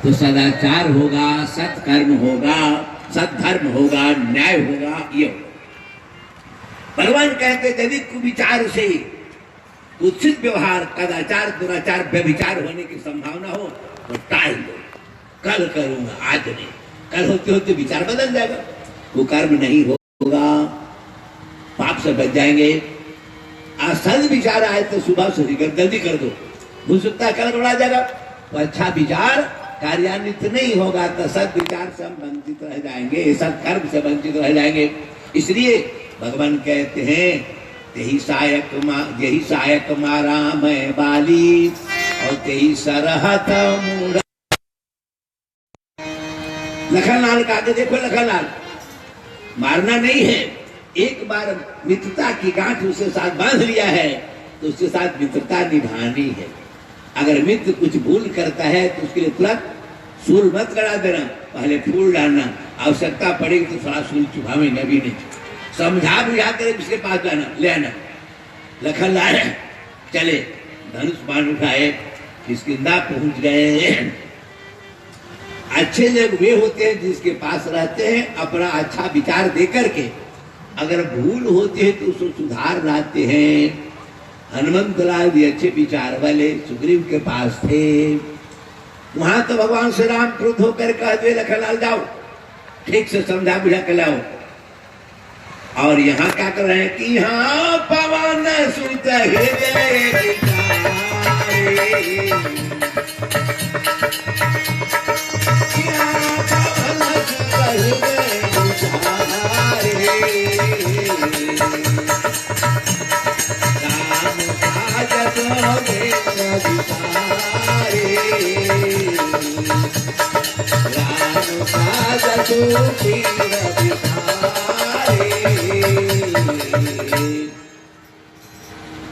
तो सदाचार होगा, सत्कर्म होगा, सद्धर्म होगा, न्याय होगा, ये होगा। भगवान कहते यदि कुविचार से कुत्सित व्यवहार, कदाचार, दुराचार, व्यभिचार होने की संभावना हो तो टाल दो। कल करूंगा, आज नहीं। कल होते होते विचार बदल जाएगा, वो कर्म नहीं होगा, पाप से बच जाएंगे। असद विचार आए तो सुबह से जल्दी कर दो, हो सकता है कल बढ़ा जाएगा। तो अच्छा विचार कार्यान्वित नहीं होगा तो सद विचार से हम वंचित रह जाएंगे, सत्कर्म से वंचित रह जाएंगे। इसलिए भगवान कहते हैं यही सायक मारा मैं बाली और तेही सरहत मूढ़। लखनलाल का आगे देखो, लखनलाल मारना नहीं है, एक बार मित्रता की गांठ उसके साथ बांध लिया है तो उसके साथ मित्रता निभानी है। अगर मित्र कुछ भूल करता है तो उसके लिए तुरंत सूल मत गड़ा देना, पहले फूल डालना, आवश्यकता पड़ेगी तो थोड़ा सूल चुभावेंगे, अभी नहीं। समझा बुझा कर उसके पास जाना, ले आना। लखनलाल चले, धनुष बाण उठाए, किष्किंधा पहुंच गए। अच्छे लोग वे होते हैं जिसके पास रहते हैं, अपना अच्छा विचार दे करके अगर भूल होती है तो उसको सुधार लाते हैं। हनुमंत लाल भी अच्छे विचार वाले सुग्रीव के पास थे। वहां तो भगवान श्री राम क्रुद्ध होकर कहते लखनलाल जाओ, ठीक से समझा बुझा कर लाओ। और यहाँ क्या कर रहे हैं कि यहाँ पवन सुत हृदय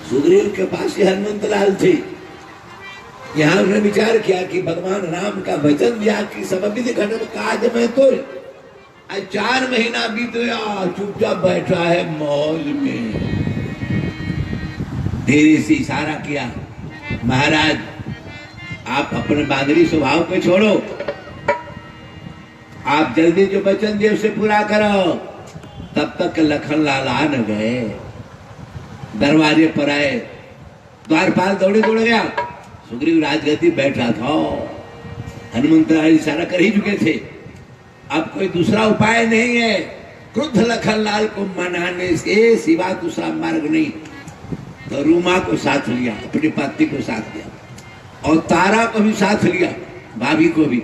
सुग्रीव के पास हनुमंत लाल थे। यहाँ उन्होंने विचार किया कि भगवान राम का वचन दिया कि समविध घटन काज में तो 4 महीना बीत गया, चुपचाप बैठा है मौज में। धीरे से इशारा किया, महाराज आप अपने बादरी स्वभाव को छोड़ो, आप जल्दी जो वचन दिए उसे पूरा करो। तब तक लखनलाल आ न गए, दरवाजे पर आए, द्वारपाल दौड़े दौड़ गया। सुग्रीव राजगद्दी बैठा था, हनुमंत इशारा कर ही चुके थे, अब कोई दूसरा उपाय नहीं है। क्रुद्ध लखनलाल को मनाने से सिवा दूसरा मार्ग नहीं। तो रूमा को साथ लिया, अपनी पत्नी को साथ लिया और तारा को भी साथ लिया, भाभी को भी,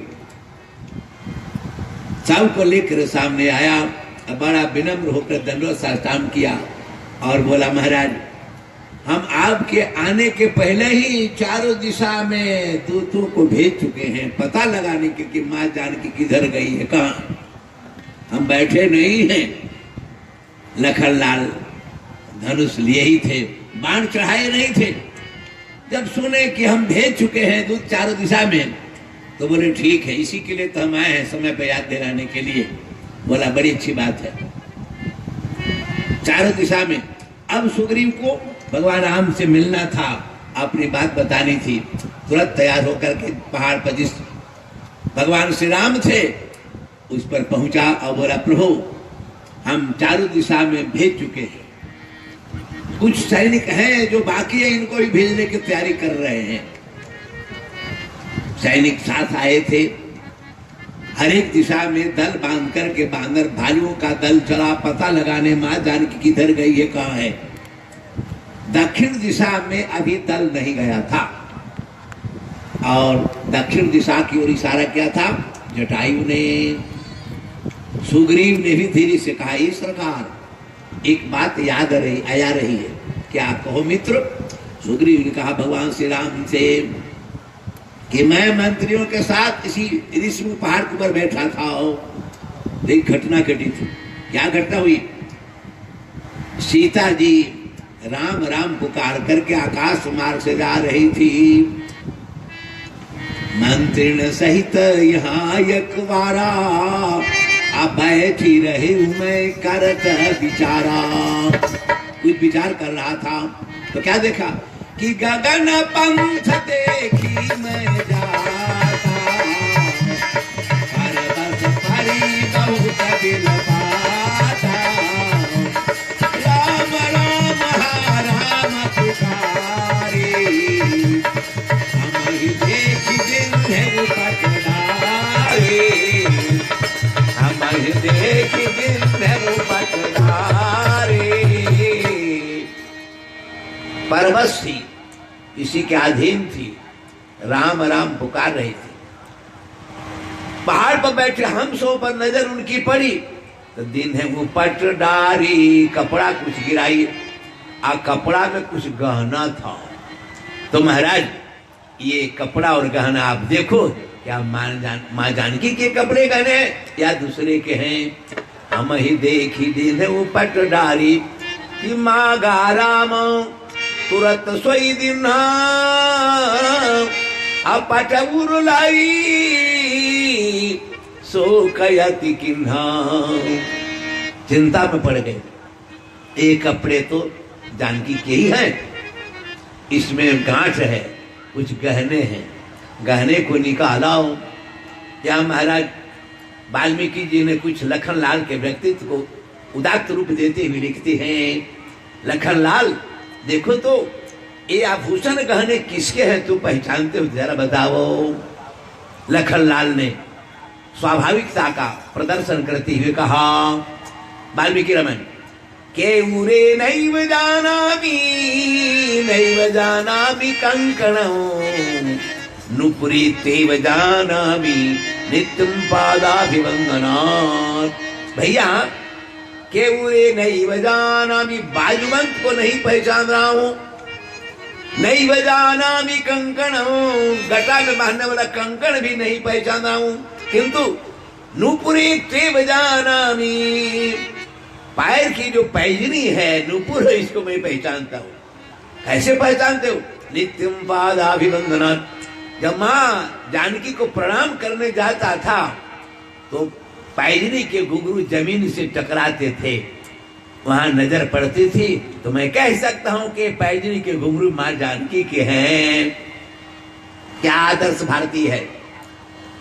सब को लेकर सामने आया। बड़ा विनम्र होकर दंडवत साष्टांग किया और बोला, महाराज हम आपके आने के पहले ही चारों दिशा में दूतों को भेज चुके हैं पता लगाने के कि माँ जानकी किधर गई है, कहाँ। हम बैठे नहीं हैं। लखनलाल धनुष लिए ही थे, बाण चढ़ाए नहीं थे। जब सुने कि हम भेज चुके हैं दूत चारों दिशा में तो बोले ठीक है, इसी के लिए तो हम आए हैं, समय पे याद दिलाने के लिए। बोला बड़ी अच्छी बात है, चारों दिशा में। अब सुग्रीव को भगवान राम से मिलना था, अपनी बात बतानी थी। तुरंत तैयार होकर के पहाड़ पर जिस भगवान श्री राम थे उस पर पहुंचा और बोला, प्रभु हम चारों दिशा में भेज चुके हैं, कुछ सैनिक हैं जो बाकी है, इनको भी भेजने की तैयारी कर रहे हैं। सैनिक साथ आए थे, हर एक दिशा में दल बांध करके बांदर भालुओं का दल चला पता लगाने माँ जानकी किधर गई है, कहाँ है। दक्षिण दिशा में अभी दल नहीं गया था और दक्षिण दिशा की ओर इशारा किया था जटायु ने। सुग्रीव ने भी धीरे से कहा, ये सरकार एक बात याद आया रही है, क्या कहो मित्र। सुग्रीव ने कहा भगवान श्री राम से कि मैं मंत्रियों के साथ इसी ऋषि पहाड़ के ऊपर बैठा था, एक घटना घटी थी। क्या घटना हुई, सीता जी राम राम पुकार करके आकाश मार्ग से जा रही थी। मंत्रिण सहित यहाँ यकवारा आप बैठी रहे मैं करत विचारा। कुछ विचार कर रहा था तो क्या देखा कि गगन पंथ देखी मैं जाता, परवश थी, इसी के अधीन थी, राम राम पुकार रही थी। पहाड़ पर बैठे हंसों पर नजर उनकी पड़ी तो दिन है वो पट डारी, कपड़ा कुछ गिराई, आ कपड़ा में कुछ गहना था। तो महाराज ये कपड़ा और गहना आप देखो, क्या माँ जानकी के कपड़े गहने या दूसरे के हैं? हम ही देखी दिन है वो पट डारी कि माँ गाराम तुरत सोई दिन अपट उरुलाई सो कयति किन्हा। चिंता में पड़ गए, ये कपड़े तो जानकी के ही हैं, इसमें गांठ है, कुछ गहने हैं, गहने को निकालाओ। या महाराज वाल्मीकि जी ने कुछ लखनलाल के व्यक्तित्व को उदात्त रूप देते हुए लिखते हैं, लखनलाल देखो तो ये आभूषण गहने किसके हैं, तू पहचानते हो जरा बताओ। लखनलाल ने स्वाभाविकता का प्रदर्शन करते हुए कहा, वाल्मीकि रमन के उरे नैव जानामि कंकणं नुपुरी तेव जानामि नित्यं पादाभिवंदनात्। भैया केवरे नैव जानामि, बाजूबंत को नहीं पहचान रहा हूं, नैव जानामि कंकणं, गटा में बांधने वाला कंकण भी नहीं पहचान रहा हूं, किंतु नुपुरी तेव जानामि, पैर की जो पैजनी है नुपुर, इसको मैं पहचानता हूं। कैसे पहचानते हो? नित्यम पादाभिवंदनात्। जब माँ जानकी को प्रणाम करने जाता था तो पैजनी के घुंघरू जमीन से टकराते थे, वहां नजर पड़ती थी, तो मैं कह सकता हूं कि पैजनी के घुंघरू माँ जानकी के हैं। क्या आदर्श भारतीय है?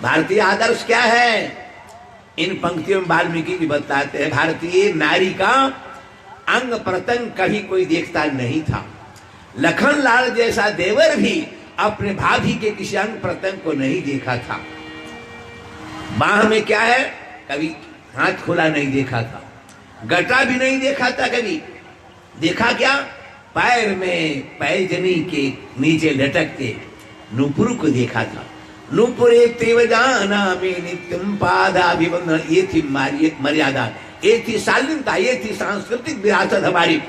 भारतीय आदर्श क्या है? इन पंक्तियों में वाल्मीकि जी बताते हैं, भारतीय नारी का अंग प्रत्यंग कभी कोई देखता नहीं था। लखनलाल जैसा देवर भी अपने भाभी के किसी अंग प्रत्यंग को नहीं देखा था। बाह में क्या है, कभी हाथ खुला नहीं देखा था, गटा भी नहीं देखा था कभी। देखा क्या? पैर में पैजनी के नीचे लटकते नुपुर को देखा था। नुपुरे तेव जानामि नित्यं पादाभिवंदन, ये थी मर्यादा, ये थी शालीनता, ये थी सांस्कृतिक विरासत हमारी,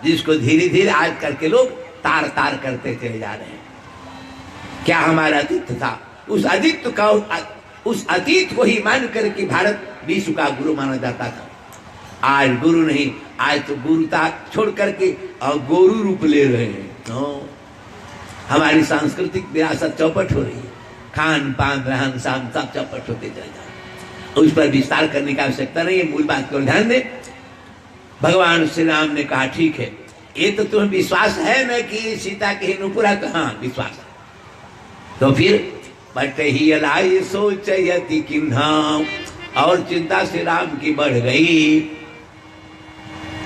जिसको धीरे धीरे आज करके लोग तार तार करते चले जा रहे हैं। क्या हमारा अतीत था, उस अतीत को ही मान करके भारत विश्व का गुरु माना जाता था। आज गुरु नहीं, आज तो गुरुता छोड़ करके और गोरु रूप ले रहे हैं। हमारी सांस्कृतिक विरासत चौपट हो रही है, खान पान रहन सहन सब चौपट होते चले जा रहे। उस पर विस्तार करने की आवश्यकता नहीं है, मूल बात को ध्यान दे। भगवान श्री राम ने कहा ठीक है, ये तो तुम्हें विश्वास है न कि सीता के नुपुरा? हाँ विश्वास है। तो फिर बट ही लाई सोचयति किन्हा, और चिंता श्री राम की बढ़ गई।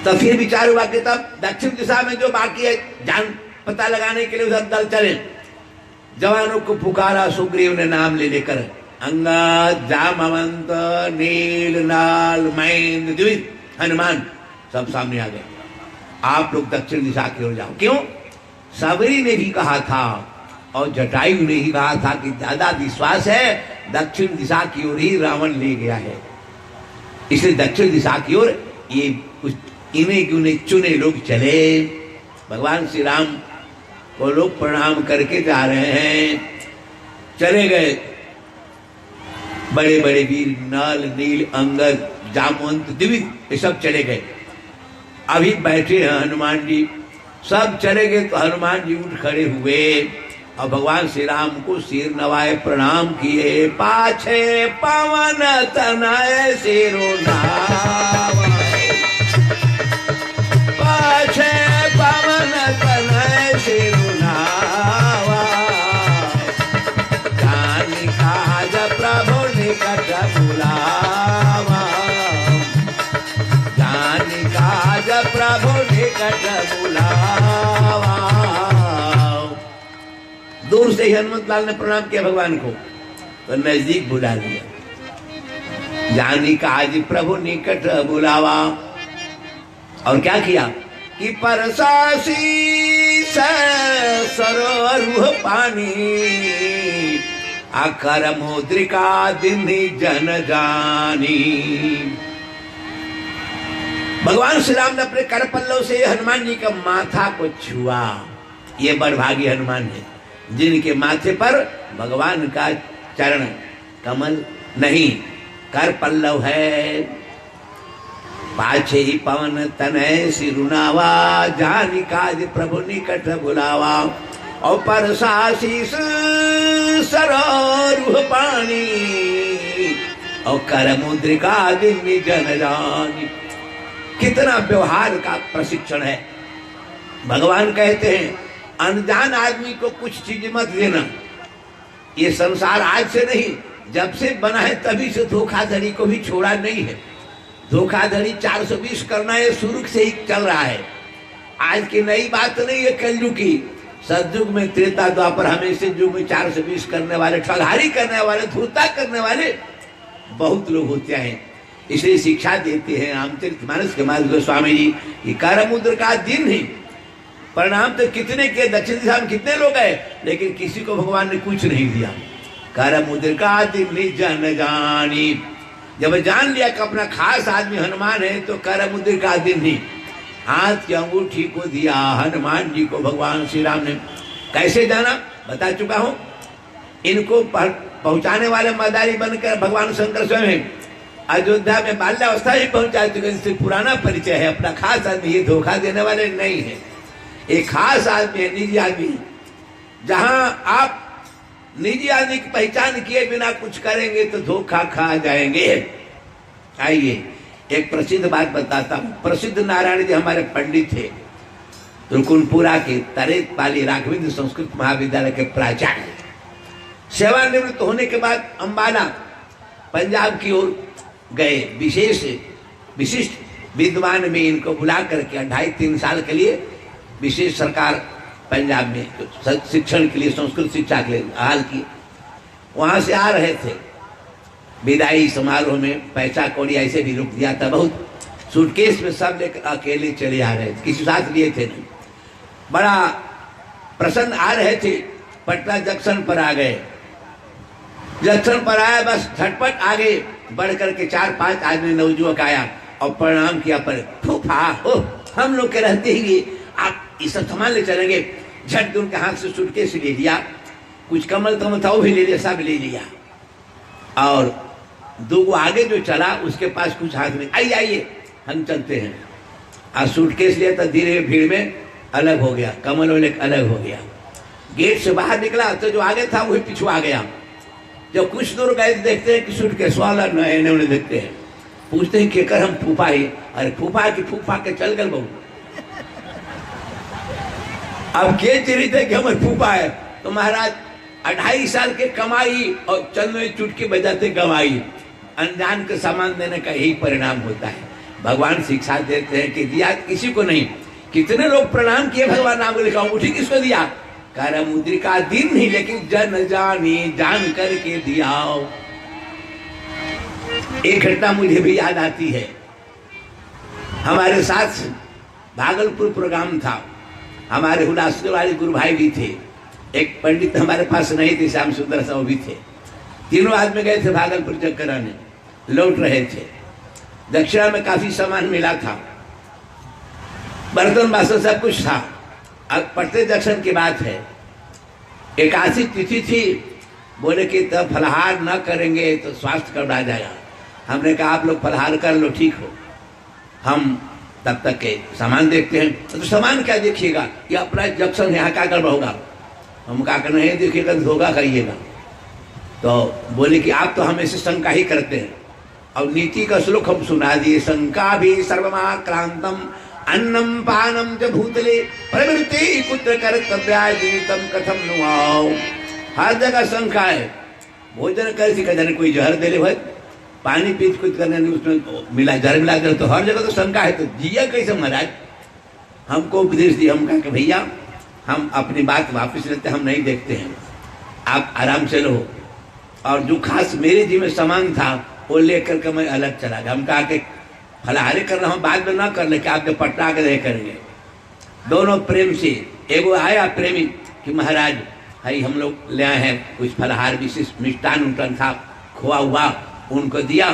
तो फिर विचार हुआ कि तब दक्षिण दिशा में जो बाकी है जान पता लगाने के लिए उधर दल चले। जवानों को पुकारा, सुग्रीव ने नाम ले लेकर, अंगद, जामवंत, नील, नाल, मैंद, द्विज, हनुमान सब सामने आ गए। आप लोग दक्षिण दिशा की ओर जाओ। क्यों? सबरी ने भी कहा था और जटायु ने ही कहा था कि ज्यादा विश्वास है दक्षिण दिशा की ओर ही रावण ले गया है, इसलिए दक्षिण दिशा की ओर ये कुछ इन्हें गिने चुने लोग चले। भगवान श्री राम को लोग प्रणाम करके जा रहे हैं, चले गए। बड़े बड़े वीर नल, नील, अंगद, जामवंत, द्विज ये सब चले गए। अभी बैठे हैं हनुमान जी, सब चले गए। तो हनुमान जी उठ खड़े हुए और भगवान श्री राम को सिर नवाए प्रणाम किए। पाछे पवन तनय सिरो नावा, पाछे पवन तनय सिरो नावा, जानि काज प्रभु निकट बुलावा, जानि काज प्रभु निकट बुलावा। दूर से ही हनुमत लाल ने प्रणाम किया भगवान को, तो नजदीक बुला लिया। जानी का आज प्रभु निकट बुलावा। और क्या किया? कि परसासी सरोरुह पानी आकर मुद्रिका दिन जन जानी। भगवान श्री राम ने अपने कर पल्लव से हनुमान जी का माथा को छुआ। ये बड़भागी हनुमान है जिनके माथे पर भगवान का चरण कमल नहीं, कर पल्लव है। पाछे ही पवन तनय सिरुनावा, जानी काज प्रभु निकट बुलावा। और परसाशीष सरोरुह पानी, और कर मुद्रिका दिन जन जानी। कितना व्यवहार का प्रशिक्षण है। भगवान कहते हैं अनजान आदमी को कुछ चीज मत देना। ये संसार आज से नहीं, जब से बना है तभी से धोखाधड़ी को भी छोड़ा नहीं है। धोखाधड़ी 420 करना ये शुरू से ही चल रहा है। आज की नई बात नहीं है कलयुग की। सतयुग में, त्रेता द्वापर, हमेशा युग में 420 करने वाले, ठगहारी करने वाले, धूर्ता करने वाले बहुत लोग होते हैं। इसलिए शिक्षा देते हैं रामचरितमानस के मार्ग स्वामी जी कि करमुद्र का दिन ही परिणाम तो कितने के, दक्षिण दिशा में कितने लोग हैं, लेकिन किसी को भगवान ने कुछ नहीं दिया। करमुद्र का दिन ही जन जानी। जब जान लिया कि अपना खास आदमी हनुमान है तो करमुद्र का दिन ही हाथ की अंगूठी को दिया हनुमान जी को भगवान श्री राम ने। कैसे जाना बता चुका हूं। इनको पहुंचाने वाले मदारी बनकर भगवान शंकर स्वयं अयोध्या में बाल्यावस्था ही पहुंचा चुके। इससे पुराना परिचय है। अपना खास आदमी, ये धोखा देने वाले नहीं है। एक खास आदमी है, निजी आदमी। जहां आप निजी आदमी की पहचान किए बिना कुछ करेंगे तो धोखा खा जाएंगे। आइए एक प्रसिद्ध बात बताता हूं। प्रसिद्ध नारायण जी हमारे पंडित थे, रुकुनपुरा के तरेत पाली राघवेंद्र संस्कृत महाविद्यालय के प्राचार्य। सेवानिवृत्त होने के बाद अंबाला पंजाब की ओर गए। विशिष्ट विद्वान में इनको बुला करके 2.5-3 साल के लिए विशेष सरकार पंजाब में शिक्षण के लिए, संस्कृत शिक्षा के लिए हाल की। वहां से आ रहे थे, विदाई समारोह में पैसा कौड़ी ऐसे भी रुक दिया था बहुत। सूटकेस में सब लेकर अकेले चले आ रहे थे, किसी साथ लिए थे नहीं। बड़ा प्रसन्न आ रहे थे। पटना जंक्शन पर आ गए। जंक्शन पर आया, बस झटपट आगे बढ़ करके 4-5 आदमी नवजुवक आया और प्रणाम किया। पर फूफा हो, हम लोग के रहते ही आप ये सब सामान ले चलेंगे। झट उनके हाथ से सूटकेस ले लिया, कुछ कमल था वो भी ले लिया, सब ले लिया। और 2 आगे जो चला उसके पास कुछ हाथ में, आइए हम चलते हैं। और सूटकेस लिया तो धीरे भीड़ में अलग हो गया, कमल वाले अलग हो गया। गेट से बाहर निकला तो जो आगे था वही पिछुआ गया। जब कुछ दूर गए देखते हैं कि सूटकेस वाला नए उन्हें देखते हैं, पूछते हैं कि कर हम फूफा ही। अरे फूफा की फूफा के चल गए बहू। अब के चिरी थे कि हमारे फूफा है तो महाराज 2.5 साल के कमाई और चंद में चुटकी बजाते गवाई। अनजान के सामान देने का यही परिणाम होता है। भगवान शिक्षा देते हैं कि दिया किसी को नहीं। कितने लोग प्रणाम किए भगवान नाम को लिखा, उठी किसको दिया? करमुद्रिका दिन नहीं, लेकिन जन जानी, जान करके दिया। एक घटना मुझे भी याद आती है। हमारे साथ भागलपुर प्रोग्राम था, हमारे हुलासने वाले गुरु भाई भी थे, एक पंडित हमारे पास नहीं थे, श्याम सुंदर साहब भी थे। तीनों आदमी गए थे भागलपुर चक्कर आने, लौट रहे थे। दक्षिणा में काफी सामान मिला था, बर्तन बासन सब कुछ था। अब पटते दर्शन की बात है, एकादशी तिथि थी। बोले कि तब फलहार न करेंगे तो स्वास्थ्य गड़बड़ा जाएगा। हमने कहा आप लोग फलहार कर लो, ठीक हो, हम तब तक के सामान देखते हैं। तो सामान क्या देखिएगा, ये अपना जंक्शन यहाँ का गड़बड़ होगा। हम कहा नहीं देखिएगा तो धोखा खाइएगा। तो बोले कि आप तो हमेशा शंका ही करते हैं। और नीति का श्लोक हम सुना दिए, शंका भी सर्वमाक्रांतम अन्नम पानम च भूतले प्रवृत्ति पुत्र कर्तव्या जीवितम कथम नुआओ। हर जगह शंका है। भोजन कर सिखा कोई जहर दे ले भाई, पानी पीत कुछ करने उसमें मिला जहर मिला दे, तो हर जगह तो शंका है। तो जिया कैसे महाराज? हमको उपदेश दिया, हम कहा कि भैया हम अपनी बात वापस लेते, हम नहीं देखते हैं, आप आराम से लो। और जो खास मेरे जी में सामान था वो लेकर के मैं अलग चला गया। हम कहा कि फलहारी कर रहा हूँ, बाद में ना कर ले, कि आप जब पटना आके रहे करेंगे। दोनों प्रेम से। एगो आया प्रेमी कि महाराज भाई हम लोग ले आए हैं कुछ फलहार विशिष्ट मिष्टान उष्टान था, खोआ हुआ, उनको दिया।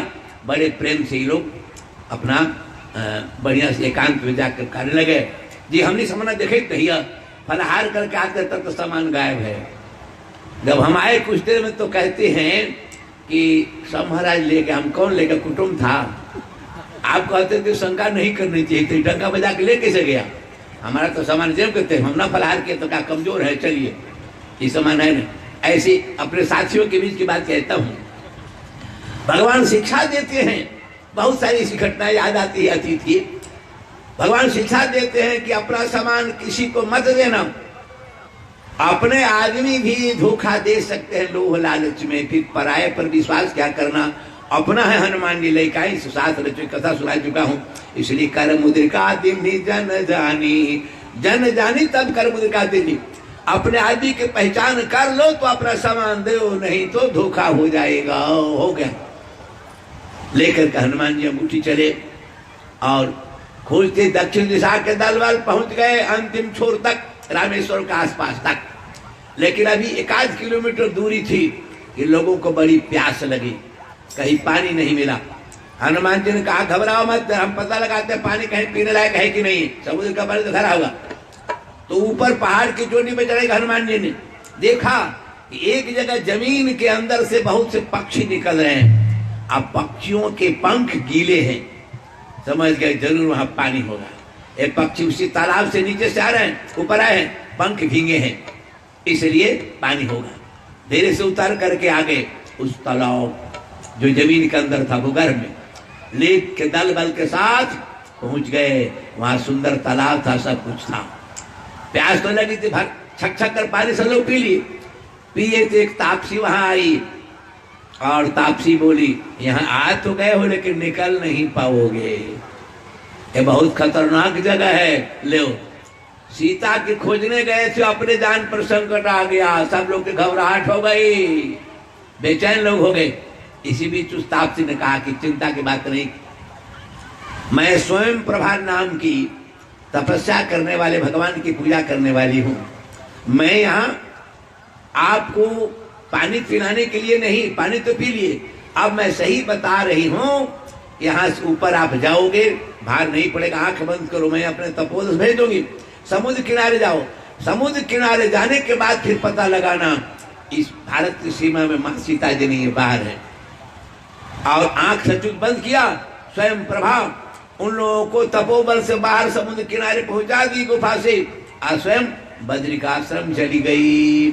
बड़े प्रेम से ये लोग अपना बढ़िया से एकांत में जाकर करने लगे। जी हमने सामान देखे कहिया फलहार करके आते तब तो सामान गायब है। जब हम आए कुछ देर में तो कहते हैं कि सब महाराज ले गए। हम कौन लेगा, कुटुंब था। आप कहते थे शंका नहीं करनी चाहिए, तो डंका बजा के ले कैसे गया? हमारा तो सामान जेब करते हम ना फलहार किए तो क्या कमजोर है, चलिए ये सामान है ना। ऐसे अपने साथियों के बीच की बात कहता हूँ। भगवान शिक्षा देते हैं, बहुत सारी ऐसी घटनाएं याद आती है अतीत की। भगवान शिक्षा देते हैं कि अपना सामान किसी को मत देना। अपने आदमी भी धोखा दे सकते हैं लोभ लालच में, फिर पराये पर विश्वास क्या करना। अपना है हनुमान जी लैकाई सुसात रचो, कथा सुना चुका हूँ। इसलिए कर मुद्रिका दिनी जन जानी, जन जानी तब कर मुद्रिका दिनी। अपने आदमी की पहचान कर लो तो अपना सामान दो, नहीं तो धोखा हो जाएगा। हो गया लेकर के हनुमान जी अंगूठी चले और खोजते दक्षिण दिशा के दलबल पहुंच गए अंतिम छोर तक, रामेश्वर के आसपास तक। लेकिन अभी 1-8 किलोमीटर दूरी थी कि लोगों को बड़ी प्यास लगी, कहीं पानी नहीं मिला। हनुमान जी ने कहा घबराओ मत, हम पता लगाते हैं पानी कहीं पीने लायक है कि नहीं। समुद्र का पानी तो खरा होगा। तो ऊपर पहाड़ की चोटी पे चढ़े हनुमान जी ने देखा कि एक जगह जमीन के अंदर से बहुत से पक्षी निकल रहे हैं। अब पक्षियों के पंख गीले हैं, समझ गए जरूर वहां पानी होगा। एक पक्षी उसी तालाब से नीचे से आ रहे हैं, ऊपर आए हैं, पंख भींगे हैं, इसलिए पानी होगा। धीरे से उतर करके आगे उस तालाब जो जमीन के अंदर था भूगर्भ में, लेक के दल बल के साथ पहुंच गए। वहां सुंदर तालाब था, सब कुछ था। प्यास तो लगी थी, भर छक छक कर पानी सब लोग पी लिए। पिए थे, एक तापसी वहां आई और तापसी बोली यहाँ आ तो गए हो लेकिन निकल नहीं पाओगे, ये बहुत खतरनाक जगह है। ले सीता के खोजने गए थे, अपने जान पर संकट आ गया, सब लोग की घबराहट हो गई, बेचैन लोग हो गए। इसी बीच उस तापसी ने कहा कि चिंता की बात नहीं, मैं स्वयं प्रभा नाम की तपस्या करने वाले भगवान की पूजा करने वाली हूँ। मैं यहाँ आपको पानी पिलाने के लिए नहीं, पानी तो पी लिए, अब मैं सही बता रही हूँ, यहाँ से ऊपर आप जाओगे भार नहीं पड़ेगा, आंख बंद करो, मैं अपने तपोधन भेज दूंगी, समुद्र किनारे जाओ। समुद्र किनारे जाने के बाद फिर पता लगाना इस भारत की सीमा में माँ सीता जी नहीं बाहर है। और आंख सचुत बंद किया, स्वयं प्रभा उन लोगों को तपोबल से बाहर समुद्र किनारे पहुंचा दी गुफा से, और स्वयं बद्रिकाश्रम चली गई।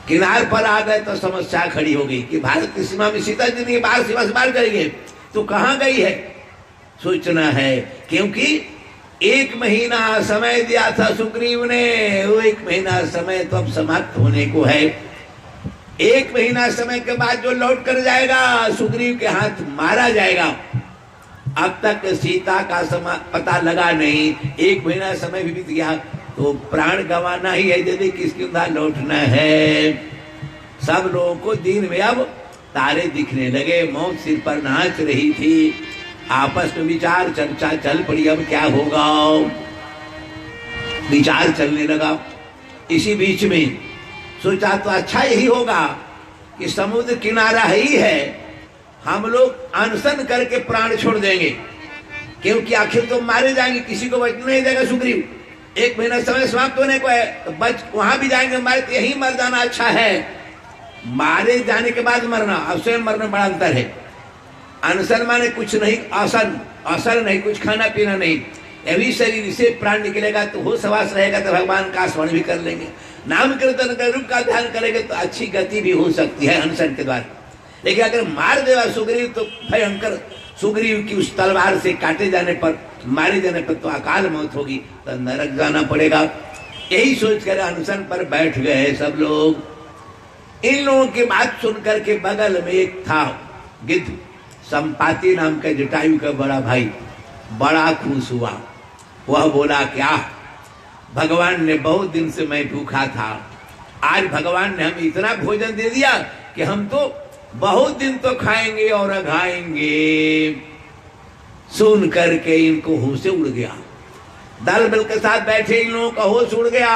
किनार पर आ गए तो समस्या खड़ी हो गई कि भारत की सीमा में सीता जी नहीं बाहर सीमा से बाहर चली गई, तो कहाँ गई है सोचना है। क्योंकि 1 महीना समय दिया था सुग्रीव ने, वो 1 महीना समय तो अब समाप्त होने को है। 1 महीना समय के बाद जो लौट कर जाएगा सुग्रीव के हाथ मारा जाएगा। अब तक सीता का पता लगा नहीं, 1 महीना समय भी बीत गया, तो प्राण गंवाना ही है यदि किसके उधर लौटना है। सब लोगों को दिन में अब तारे दिखने लगे, मौत सिर पर नाच रही थी। आपस में विचार चर्चा चल पड़ी, अब क्या होगा, विचार चलने लगा। इसी बीच में सोचा तो अच्छा यही होगा कि समुद्र किनारा ही है, हम लोग अनशन करके प्राण छोड़ देंगे, क्योंकि आखिर तो मारे जाएंगे, किसी को बचने नहीं देगा सुग्रीव। 1 महीना समय समाप्त होने को है, तो बच वहां भी जाएंगे, मारे तो यही मर जाना अच्छा है। मारे जाने के बाद मरना और स्वयं मरना बड़ा अंतर है। अनशन माने कुछ नहीं, आसन आसन नहीं, कुछ खाना पीना नहीं, अभी शरीर से प्राण निकलेगा तो हो सवास रहेगा, तो भगवान का स्मरण भी कर लेंगे, नाम कीर्तन कर रूप का ध्यान करेंगे तो अच्छी गति भी हो सकती है अनशन के द्वारा। लेकिन अगर मार देगा सुग्रीव तो भयंकर, सुग्रीव की उस तलवार से काटे जाने पर, मारे जाने पर तो अकाल मौत होगी, तो नरक जाना पड़ेगा। यही सोचकर अनशन पर बैठ गए सब लोग। इन लोगों की बात सुनकर के बगल में एक था गिद्ध, संपाति नाम का जटायु का बड़ा भाई, बड़ा खुश हुआ। वह बोला क्या, भगवान ने बहुत दिन से मैं भूखा था, आज भगवान ने हमें इतना भोजन दे दिया कि हम तो बहुत दिन तो खाएंगे और अघाएंगे। सुन करके इनको होश से उड़ गया, दल बल के साथ बैठे इन लोगों का होश उड़ गया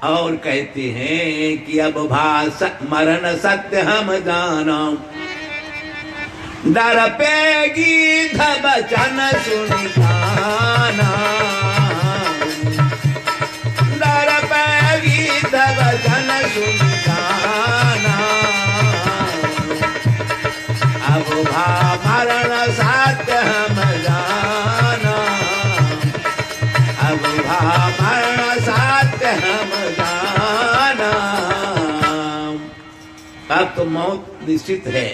और कहते हैं कि अब भास मरण सत्य हम जाना, डर पे गीत बचन सुन खाना, डर पे गीत बचन सुन खाना, अब भा मरण सत्य हम जाना, अब भा मरण सत्य हम जाना। अब तो मौत निश्चित है।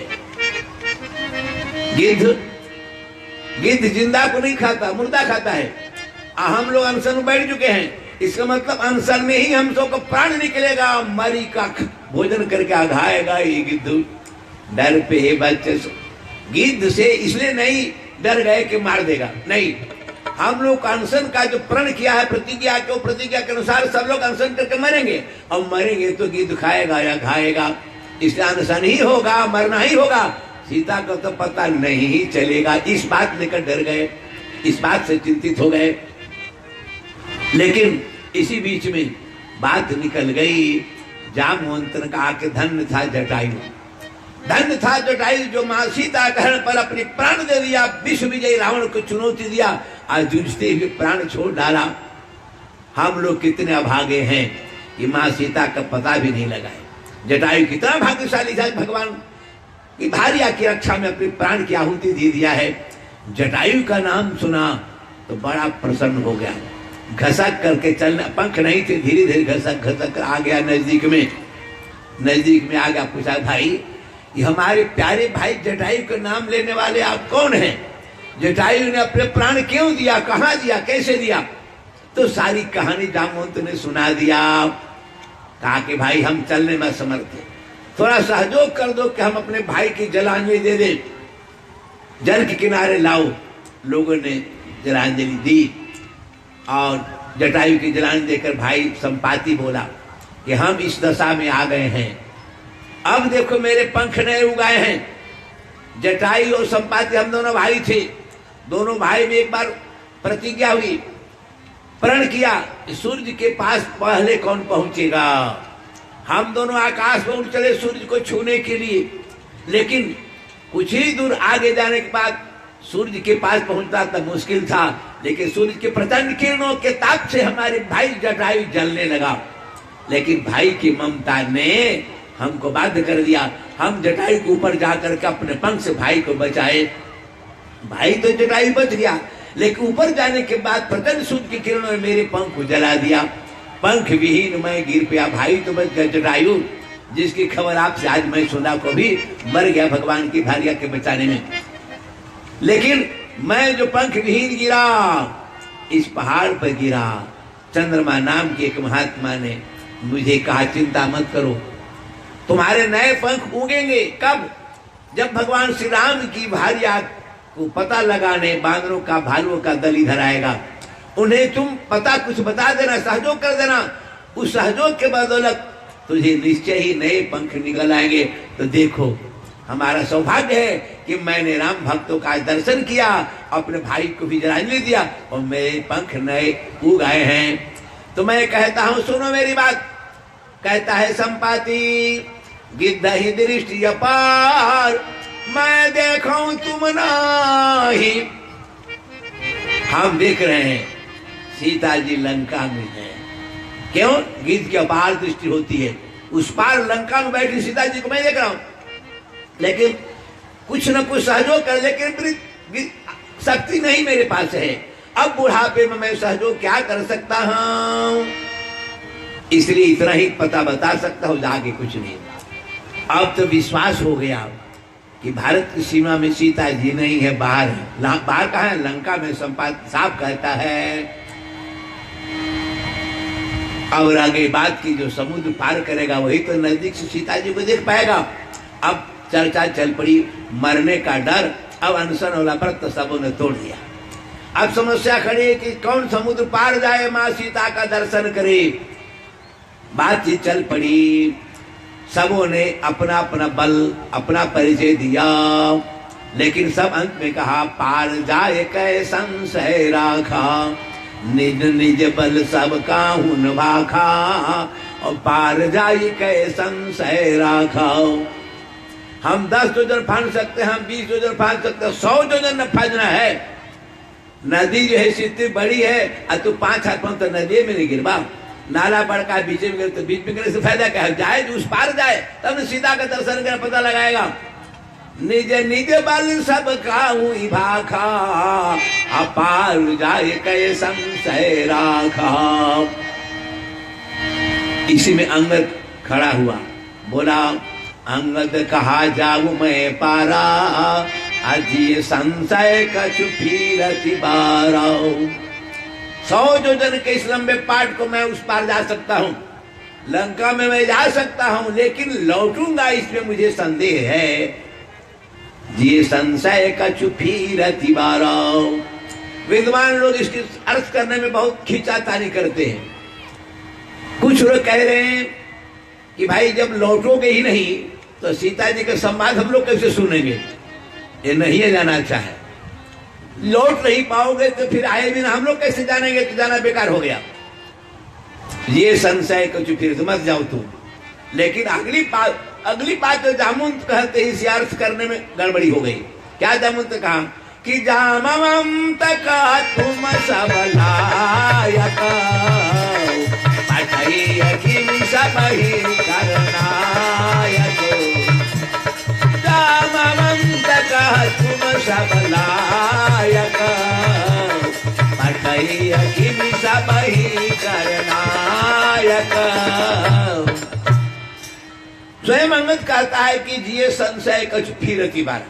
गिद्ध जिंदा को नहीं खाता, मुर्दा खाता है। हम लोग अनशन में बैठ चुके हैं, इसका मतलब अनशन में ही हम सबको प्राण निकलेगा, मरी का भोजन करके आघाएगा ये गिद्ध। डर पे है बच्चे, गिद्ध से इसलिए नहीं डर गए कि मार देगा, नहीं। हम लोग अनशन का जो प्रण किया है प्रतिज्ञा के, प्रतिज्ञा के अनुसार सब लोग अनशन करके मरेंगे, और मरेंगे तो गिद्ध खाएगा या खाएगा, इसलिए अनशन ही होगा, मरना ही होगा। सीता को तो पता नहीं चलेगा, इस बात लेकर डर गए, इस बात से चिंतित हो गए। लेकिन इसी बीच में बात निकल गई, जामवंत ने कहा कि धन्य था जटायु, धन्य था जटायु जो मां सीता ग्रहण पर अपने प्राण दे दिया, विश्व विजयी रावण को चुनौती दिया, आज जूझते हुए प्राण छोड़ डाला। हम लोग कितने अभागे हैं कि मां सीता का पता भी नहीं लगाए। जटायु कितना भाग्यशाली था, भगवान की भार्या की रक्षा में अपने प्राण की आहुति दे दिया है। जटायु का नाम सुना तो बड़ा प्रसन्न हो गया, घसक करके चलना, पंख नहीं थे, धीरे धीरे घसक घसक कर आ गया नजदीक में आ गया। पूछा भाई, ये हमारे प्यारे भाई जटायु का नाम लेने वाले आप कौन हैं? जटायु ने अपने प्राण क्यों दिया, कहाँ दिया, कैसे दिया? तो सारी कहानी जामवंत ने सुना दिया। कहा कि भाई हम चलने में समर्थ हैं, थोड़ा सहयोग कर दो कि हम अपने भाई की जलांजलि दे दे, जल के किनारे लाओ। लोगों ने जलांजलि दी और जटायु की जलांजलि देकर भाई संपाति बोला कि हम इस दशा में आ गए हैं, अब देखो मेरे पंख नए उगाए हैं। जटायु और संपाति हम दोनों भाई थे, दोनों भाई में एक बार प्रतिज्ञा हुई, प्रण किया, सूर्य के पास पहले कौन पहुंचेगा। हम दोनों आकाश में उड़ चले सूर्य को छूने के लिए, लेकिन कुछ ही दूर आगे जाने के बाद सूर्य के पास पहुंचना तब मुश्किल था, लेकिन सूर्य के प्रचंड किरणों के ताप से हमारे भाई जटायु जलने लगा। लेकिन भाई की ममता ने हमको बाध्य कर दिया, हम जटायु के ऊपर जाकर के अपने पंख से भाई को बचाए। भाई तो जटायु बच गया, लेकिन ऊपर जाने के बाद प्रचंड सूर्य की किरणों ने मेरे पंख को जला दिया, पंख विहीन मैं गिर पाया। भाई तो बच गया जटायु, जिसकी खबर आपसे आज मैं सुना, को भी मर गया भगवान की भार्या के बचाने में। लेकिन मैं जो पंख विहीन गिरा, इस पहाड़ पर गिरा। चंद्रमा नाम के एक महात्मा ने मुझे कहा चिंता मत करो, तुम्हारे नए पंख उगेंगे। कब? जब भगवान श्री राम की भार्या को पता लगाने बानरों का, भालुओं का दल इधर आएगा, उन्हें तुम पता कुछ बता देना, सहयोग कर देना। उस सहयोग के बदौलत तुझे निश्चय ही नए पंख निकल आएंगे। तो देखो हमारा सौभाग्य है कि मैंने राम भक्तों का दर्शन किया, अपने भाई को भी जलांजलि दिया और मेरे पंख नए उग आए हैं। तो मैं कहता हूं सुनो मेरी बात। कहता है संपाति, गिद्ध ही दृष्टि अपार, मैं देखूं तुम नाही। हम देख रहे हैं सीता जी लंका में है, क्यों? गिद्ध की अपार दृष्टि होती है, उस पार लंका में बैठी सीता जी को मैं देख रहा हूं। लेकिन कुछ न कुछ सहयोग कर, लेकिन शक्ति नहीं मेरे पास है। अब बुढ़ापे में मैं सहयोग क्या कर सकता हूं? इसलिए इतना ही पता बता सकता हूं, आगे कुछ नहीं। अब तो विश्वास हो गया कि भारत की सीमा में सीता जी नहीं है, बाहर है। बाहर कहाँ है? लंका में। संपात साफ कहता है। और आगे बात की, जो समुद्र पार करेगा वही तो नजदीक से सीता जी को देख पाएगा। अब चर्चा चल पड़ी, मरने का डर। अब अनशन वाला व्रत तो सबों ने तोड़ दिया। अब समस्या खड़ी है कि कौन समुद्र पार जाए, मां सीता का दर्शन करे। बातचीत चल पड़ी, सबों ने अपना अपना बल, अपना परिचय दिया, लेकिन सब अंत में कहा पार जाए कै संशय राखा, निज निज बल सब काहू न भाखा, और पार जाई कै संशय राखा। हम 10 योजन फांद सकते हैं, हम 20 योजन फांद सकते हैं, 100 योजन न फांदना है। नदी जो है इतनी बड़ी है और तू 5 हाथ पांव तो नदी में नहीं गिरबा। नाला बड़का बीच में गिरे तो बीच में गिरने से फायदा क्या है? जाए उस पार जाए तब सीता का दर्शन कर पता लगाएगा। निज निज बल सब काहू भाखा, अपार जाए कै संशय राखा। इसी में अंगद खड़ा हुआ, बोला अंगद कहा जाऊं मैं पारा, अजी संशय कछु फिरति बारा। 100 योजन के इस लंबे पाट को मैं उस पार जा सकता हूं, लंका में मैं जा सकता हूं, लेकिन लौटूंगा इसमें मुझे संदेह है। ये संशय कछु फिरति बारा। विद्वान लोग इसके अर्थ करने में बहुत खींचातानी करते हैं। कुछ लोग कह रहे हैं कि भाई जब लौटोगे ही नहीं तो सीता जी का संवाद हम लोग कैसे सुनेंगे? ये नहीं है जाना अच्छा है। लौट नहीं पाओगे तो फिर आए बिना हम लोग कैसे जानेंगे? तो जाना बेकार हो गया। ये संशय कुछ फिर मत जाओ तुम। लेकिन अगली बात तो जामुन कहते ही इसे अर्थ करने में गड़बड़ी हो गई। क्या जामुन तो कहा कि जामवंत का तुम सब लायक, सब ही करनायक। जामवंत का तुम सब लायक, सब ही करनायक। स्वयं अंगद कहता है कि जिये संशय कछु फिरति बारा,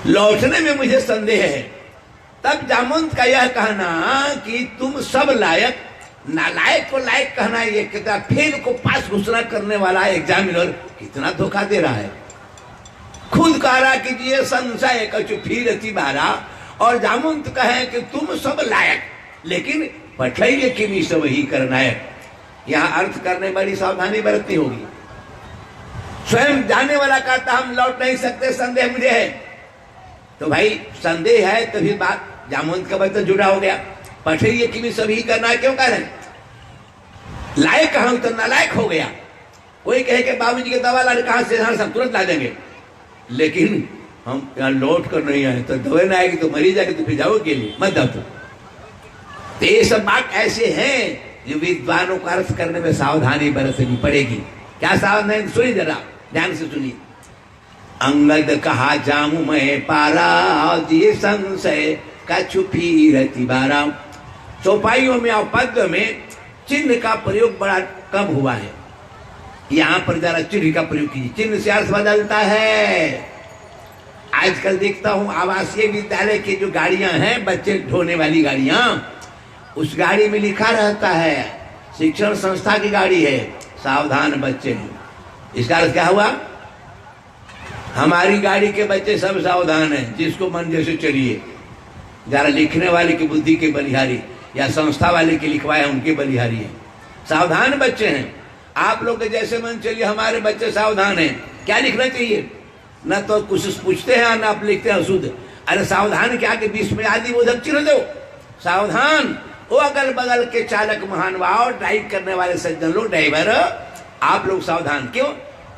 लौटने में मुझे संदेह है। तब जामुन का यह कहना कि तुम सब लायक, नालायक को लायक कहना, ये कितना फेल को पास घोषणा करने वाला एग्जामिनर कितना धोखा दे रहा है। खुद कह रहा कि ये संशय कछु फिरति बारा, और जामुन कहे कि तुम सब लायक, लेकिन पठैये किमी सब ही करनायक। यहाँ अर्थ करने बड़ी सावधानी बरतनी होगी। स्वयं जाने वाला कहता हम लौट नहीं सकते, संदेह मुझे है। तो भाई संदेह है तो फिर बात जामुन का बर्तन जुड़ा हो गया। पठैये किमी सब ही करना है क्यों कह रहे? लायक कहा तो नालायक हो गया। कोई कहे कि बाबूजी के दवा लाने कहा से सब तुरंत ला देंगे, लेकिन हम यहाँ लौट कर नहीं आए तो दवा ना आएगी तो मरी जाएगी तो फिर जाओ के लिए मत जाओ। तो ये सब बात ऐसे हैं जो विद्वानों का अर्थ करने में सावधानी बरतनी पड़ेगी। क्या सावधानी? सुनिए जरा ध्यान से सुनिए। अंगद कहा जाऊं मैं पारा, ये संशय कछु फिरति बारा। चौपाइयों में और पद्य में चिन्ह का प्रयोग बड़ा कम हुआ है। यहाँ पर जरा चिन्ह का प्रयोग कीजिए। चिन्ह से अर्थ बदलता है। आजकल देखता हूँ आवासीय विद्यालय की जो गाड़ियां हैं, बच्चे ढोने वाली गाड़ियां, उस गाड़ी में लिखा रहता है शिक्षण संस्था की गाड़ी है, सावधान बच्चे हैं। इसका अर्थ क्या हुआ? हमारी गाड़ी के बच्चे सब सावधान हैं, जिसको मन जैसे चलिए। जरा लिखने वाले की बुद्धि के बलिहारी या संस्था वाले की लिखवाए उनके बलिहारी है। सावधान बच्चे हैं। आप लोग के जैसे मन चलिए, हमारे बच्चे सावधान हैं। क्या लिखना चाहिए? न तो कुछ पूछते हैं न आप लिखते हैं शुद्ध। अरे सावधान क्या कि बीच में आदि बोधक चिन्ह दो। सावधान वो अगल बगल के चालक महानुभाव, ड्राइव करने वाले सज्जन लोग, ड्राइवर, आप लोग सावधान। क्यों?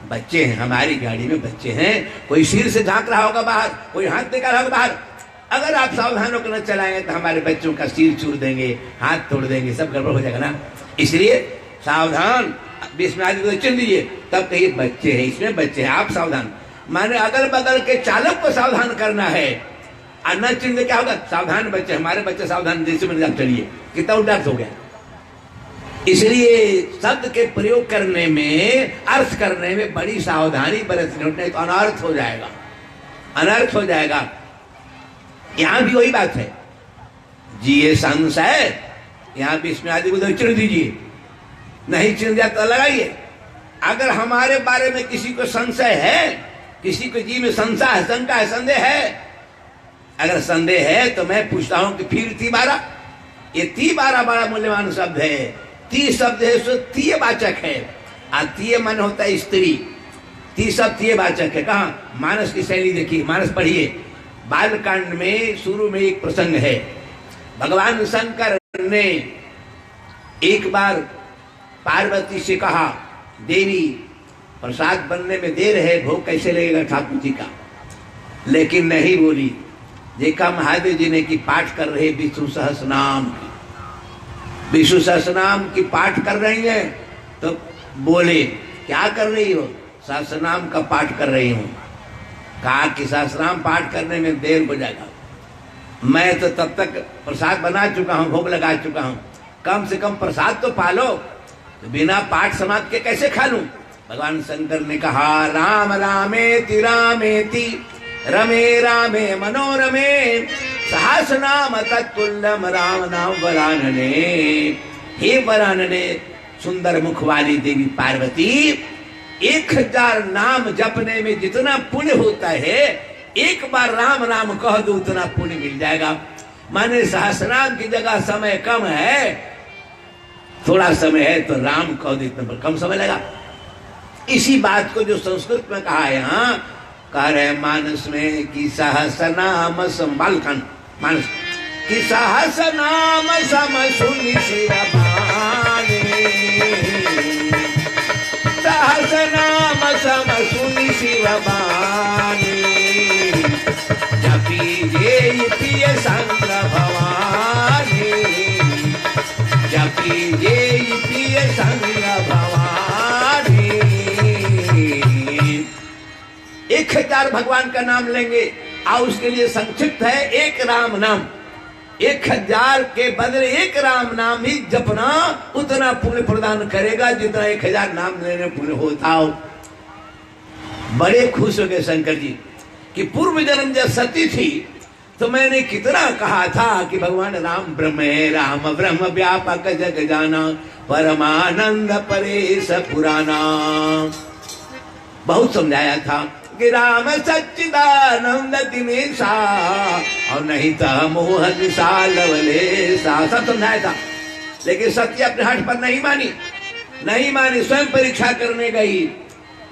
बच्चे हैं, हमारी गाड़ी में बच्चे हैं। कोई सिर से झांक रहा होगा बाहर, कोई हाथ निकाल रहा होगा बाहर। अगर आप सावधान होकर न चलाएंगे तो हमारे बच्चों का सिर चूर देंगे, हाथ तोड़ देंगे, सब गड़बड़ हो जाएगा ना। इसलिए सावधान बीच में आदि चिन्ह दीजिए, तब कहिए बच्चे हैं, इसमें बच्चे हैं, आप सावधान। माने अगल बगल के चालक को सावधान करना है। अन्य चिन्ह क्या होगा? सावधान बच्चे, हमारे बच्चे सावधान, जैसे मैंने आप चलिए। कितना उल्टा हो गया। इसलिए शब्द के प्रयोग करने में, अर्थ करने में बड़ी सावधानी बरतनी होती, नहीं तो अनर्थ हो जाएगा, अनर्थ हो जाएगा। यहां भी वही बात है। जी ये संशय, यहां भी इसमें आदि को चिन्ह दीजिए। नहीं चिन्ह दिया तो लगाइए। अगर हमारे बारे में किसी को संशय है, किसी को जी में संशय है, शंका है, संदेह है, अगर संदेह है तो मैं पूछता हूं कि फिर ती बारा, ये ती बारा बड़ा मूल्यवान शब्द है। ती शब्द है सो तीय वाचक है, और तीय मन होता है स्त्री। ती शब्द तीय वाचक है। कहा? मानस की शैली देखिए, मानस पढ़िए। बालकांड में शुरू में एक प्रसंग है भगवान शंकर ने एक बार पार्वती से कहा, देवी प्रसाद बनने में देर है, भोग कैसे लगेगा ठाकुर जी का। लेकिन नहीं बोली। देखा महादेव जी ने कि पाठ कर रहे विष्णु सहस्रनाम की, विष्णु सहस्रनाम की पाठ कर रही है। तो बोले, क्या कर रही हो? सहस्रनाम का पाठ कर रही हूं। कहा कि सहस्रनाम पाठ करने में देर हो जाएगा, मैं तो तब तक प्रसाद बना चुका हूं, भोग लगा चुका हूं, कम से कम प्रसाद तो पालो, तो बिना पाठ समाप्त के कैसे खा लूं। भगवान शंकर ने कहा, राम रामेति रामेति रमे रामे मनोरमे सहस्रनाम तत्तुल्यम राम नाम वरानने। हे वरानने, सुंदर मुख वाली देवी पार्वती, 1000 नाम जपने में जितना पुण्य होता है, एक बार राम नाम कह दो उतना पुण्य मिल जाएगा। माने सहस्रनाम की जगह समय कम है, थोड़ा समय है तो राम कह दो इतना कम समय लगा। इसी बात को जो संस्कृत में कहा है, यहाँ कह रहे मानस में कि सहस्रनाम संबालकन, मानस कि सहस्रनाम सम सुनि शिवबानी, सहस्रनाम सम सुनि शिवबानी, जपी जे प्रिय संग भवानी, जपी जे प्रिय संग भवानी। 1000 भगवान का नाम लेंगे और उसके लिए संक्षिप्त है एक राम नाम। 1000 के बदले एक राम नाम ही जपना उतना पुण्य प्रदान करेगा जितना 1000 नाम लेने पुण्य होता हो। बड़े खुश हो गए शंकर जी कि पूर्व जन्म जब सती थी तो मैंने कितना कहा था कि भगवान राम ब्रह्म है, राम ब्रह्म व्यापक जग जाना, परमानंद परेश पुराना। बहुत समझाया था कि राम सच्चिदानंद दिनेशा और नहीं तो मोह निशा लवलेशा, सब समझाया था। लेकिन सत्य अपने हट पर नहीं मानी, नहीं मानी। स्वयं परीक्षा करने गई,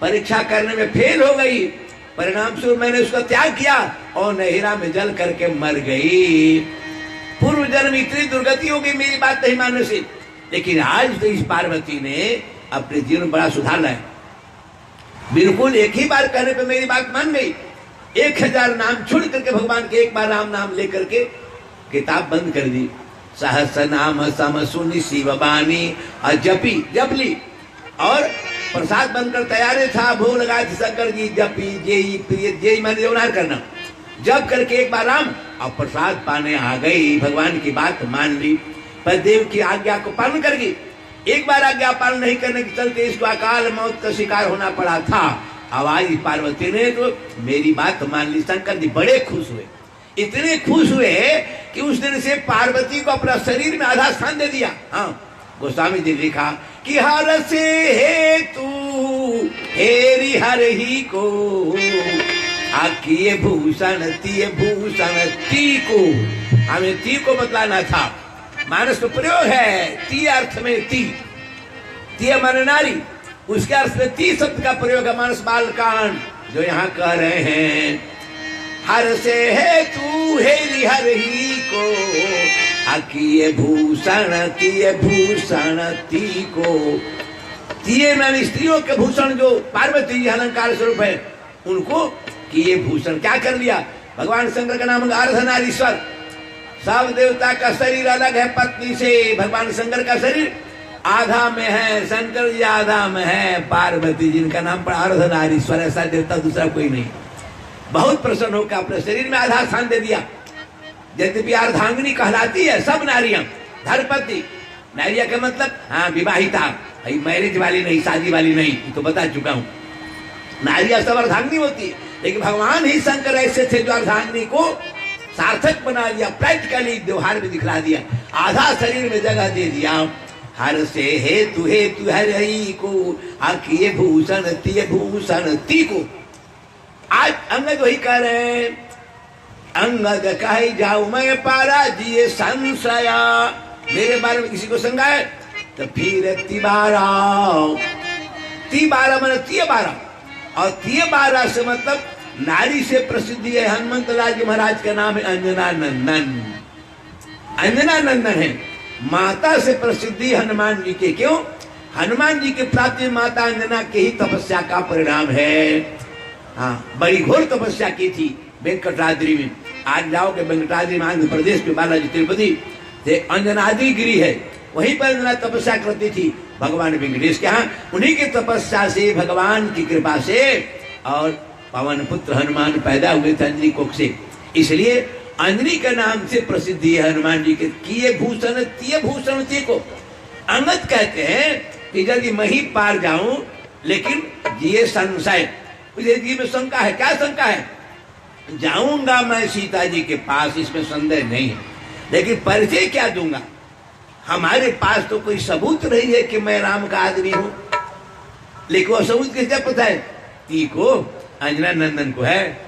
परीक्षा करने में फेल हो गई, परिणाम स्वरूप मैंने उसका त्याग किया और नहिरा में जल करके मर गई। पूर्व जन्म इतनी दुर्गति हो गई मेरी बात नहीं मानने से। लेकिन आज तो इस पार्वती ने अपने जीवन में बड़ा सुधार लाया, बिल्कुल एक ही बार कहने पे मेरी बात मान गई। 1000 नाम छोड़ करके भगवान के एक बार राम नाम लेकर के किताब बंद कर दी। सहस्र नाम सम सुनि शिवबानी और जप ली और प्रसाद बनकर तैयार था, भोग लगाए थे शंकर जी। जपी जेई मैंने व्यवहार करना, जप करके एक बार राम और प्रसाद पाने आ गई। भगवान की बात मान ली, पर देव की आज्ञा को पालन कर गई। एक बार आज्ञा पालन नहीं करने के चलते इसको अकाल मौत का शिकार होना पड़ा था। आवाज पार्वती ने तो मेरी बात मान ली। शंकर जी बड़े खुश हुए, इतने खुश हुए कि उस दिन से पार्वती को अपना शरीर में आधा स्थान दे दिया। हाँ, गोस्वामी जी लिखा कि हर से हे तू हेरी हर ही को आकिए भूषण ती को। हमें ती को बतलाना था। मानस तो प्रयोग है ती अर्थ में, ती माने नारी, उसके अर्थ में ती शब्द का प्रयोग है। मानस बालकांड जो यहाँ कह रहे हैं, हर से है तू हेरी हर ही को आकिए भूषण ती को। तिये मैंने स्त्रियों के भूषण जो पार्वती जी अलंकार स्वरूप है उनको किए भूषण। क्या कर लिया? भगवान शंकर का नाम अर्धनारीश्वर। सब देवता का शरीर अलग है पत्नी से। भगवान शंकर का शरीर आधा में है, शंकर जी आधा में है, पार्वती जिनका नाम पर अर्धनारीश्वर। ऐसा देवता दूसरा कोई नहीं। बहुत प्रसन्न होकर अपने शरीर में आधा स्थान दे दिया। यद्यपि अर्धांगिनी कहलाती है सब नारियां। धर्मपति नारिया का मतलब हाँ विवाहिता, मैरिज वाली नहीं, शादी वाली नहीं, तो बता चुका हूं। नारिया सब अर्धांगिनी होती है, लेकिन भगवान ही शंकर ऐसे थे जो अर्धांगिनी को सार्थक बना दिया, प्रैक्टिकली व्यवहार में दिखला दिया, आधा शरीर में जगह दे दिया। हर से हेतु हर ही को आकिए भूषण ती को। आज अंगद वही कह रहे हैं, अंगद कहे जाऊ मैं पारा जिए संशया। मेरे बारे में किसी को शंका है तो फिर तिबारा मैंने तिबारा, और तिबारा से मतलब नारी से प्रसिद्धि है। हनुमंत लाल जी महाराज का नाम है अंजना नंदन। अंजना नंदन है। माता से प्रसिद्धि हनुमान जी के, क्यों? हनुमान जी की प्राप्ति माता अंजना के ही तपस्या का परिणाम है। हाँ, बड़ी घोर तपस्या की थी वेंकटाद्रि में। आज जाओगे वेंकटाद्रि में, आंध्र प्रदेश के बालाजी तिरुपति से अंजनाद्रि गिरी है, वहीं पर अंजना तपस्या करती थी भगवान वेंकटेश के यहाँ। उन्हीं की तपस्या से, भगवान की कृपा से और पवन पुत्र हनुमान पैदा हुए थे अंजनी कोख से। इसलिए अंजनी के नाम से प्रसिद्धि है हनुमान जी के। किए भूषण तिय भूषण ते को अंगद कहते हैं कि यदि मैं ही पार जाऊं, लेकिन ये संशय, जी में शंका है। क्या शंका है? जाऊंगा मैं सीता जी के पास, इसमें संदेह नहीं है, लेकिन परिचय क्या दूंगा? हमारे पास तो कोई सबूत नहीं है कि मैं राम का आदमी हूं। लेकिन वो सबूत किससे पता है? ती को, अंजना नंदन को है।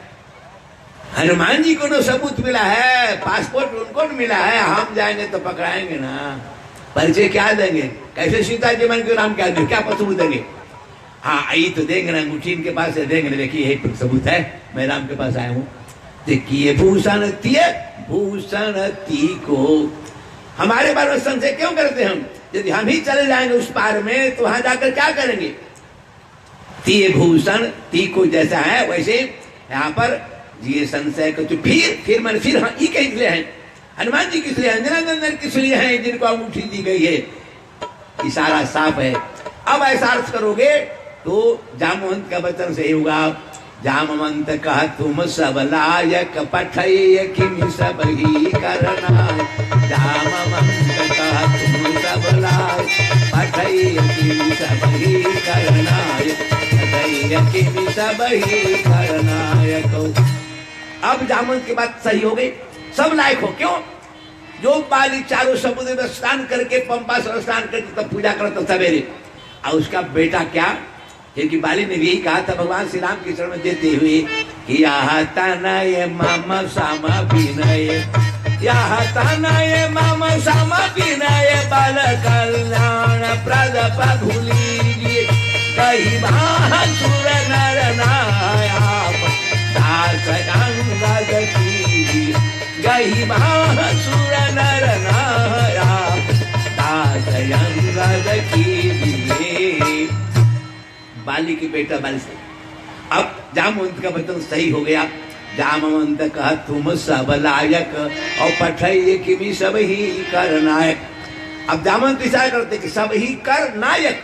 हनुमान जी को तो सबूत मिला है, पासपोर्ट उनको मिला है। हम जाएंगे तो पकड़ाएंगे ना, परिचय क्या देंगे? कैसे सीता जी मन के राम क्या देंगे? क्या सबूत देंगे? हाँ, आई तो देंगे ना, अंगूठी इनके पास है, देंगे, देखिए यही सबूत है, मैं राम के पास आया हूँ। देखिए भूषण तिय भूषण ती को। हमारे बारे में संशय क्यों करते हम? यदि हम ही चले जाएंगे उस पार में तो वहां जाकर क्या करेंगे? तिय भूषण ती को जैसा है वैसे यहाँ पर ये संशय को। तो फिर मैंने फिर हाँ, ये इसलिए है हनुमान जी, किस लिए? अंजना नंदन किस लिए हैं जिनको अंगूठी दी गई है? इशारा साफ है। अब ऐसा अर्थ करोगे तो जामवंत का वचन सही होगा। जामवंत कहा तुम सब लायक पठय किमि सब ही करना। जामवंत कहा तुम सब लायक पठय किमि सब ही करना। पठय किमि सब ही करना। अब जामवंत की बात सही हो गई, सब लायक हो। क्यों? जो बाली चारों समुद्र में स्नान करके, पंपा से स्नान करके तब पूजा करता सवेरे, और उसका बेटा क्या? क्योंकि बाली ने यही कहा था भगवान श्री राम के चरण में देते हुए कि यह तनय मामा सामा विनय, यह तनय मामा सामा विनय, बल कल्याण प्रद प्रभुलीजिए। कही भासुर नर नायाप दास अंगद कीजिए। गही भासुर नर नायाप दास अंगद कीजिए। बाली की बेटा बाली से। अब जामवंत का वचन सही हो गया। जामवंत कहा तुम सब लायक और पठय किमि सब ही कर नायक। अब जामवंत विचार करते कि सब ही कर नायक,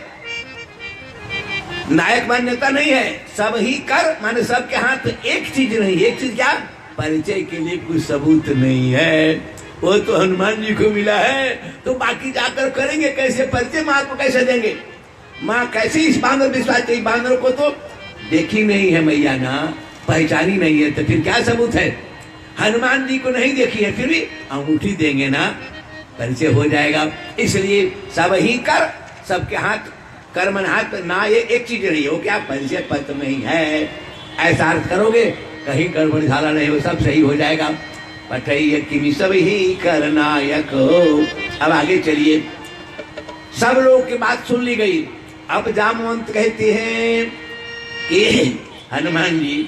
नायक मान्यता नहीं है, सब ही कर माने सबके हाथ एक चीज नहीं। एक चीज क्या? परिचय के लिए कुछ सबूत नहीं है। वो तो हनुमान जी को मिला है, तो बाकी जाकर करेंगे कैसे? परिचय माँ को कैसे देंगे? माँ कैसे इस बांदर विश्वास चाहिए? बांदर को तो देखी नहीं है मैया ना, पहचानी नहीं है, तो फिर क्या सबूत है? हनुमान जी को नहीं देखी है, फिर भी अंगूठी देंगे ना, परिचय हो जाएगा। इसलिए सब ही कर, सबके हाथ कर्मन हाथ ना, ये एक चीज नहीं हो। क्या? परिचय पत्र नहीं है। ऐसा अर्थ करोगे कहीं गड़बड़ झाला नहीं हो, सब सही हो जाएगा। पठय किमि सब ही कर नायक। अब आगे चलिए, सब लोग की बात सुन ली गई। अब जामवंत कहते हैं कि हनुमान जी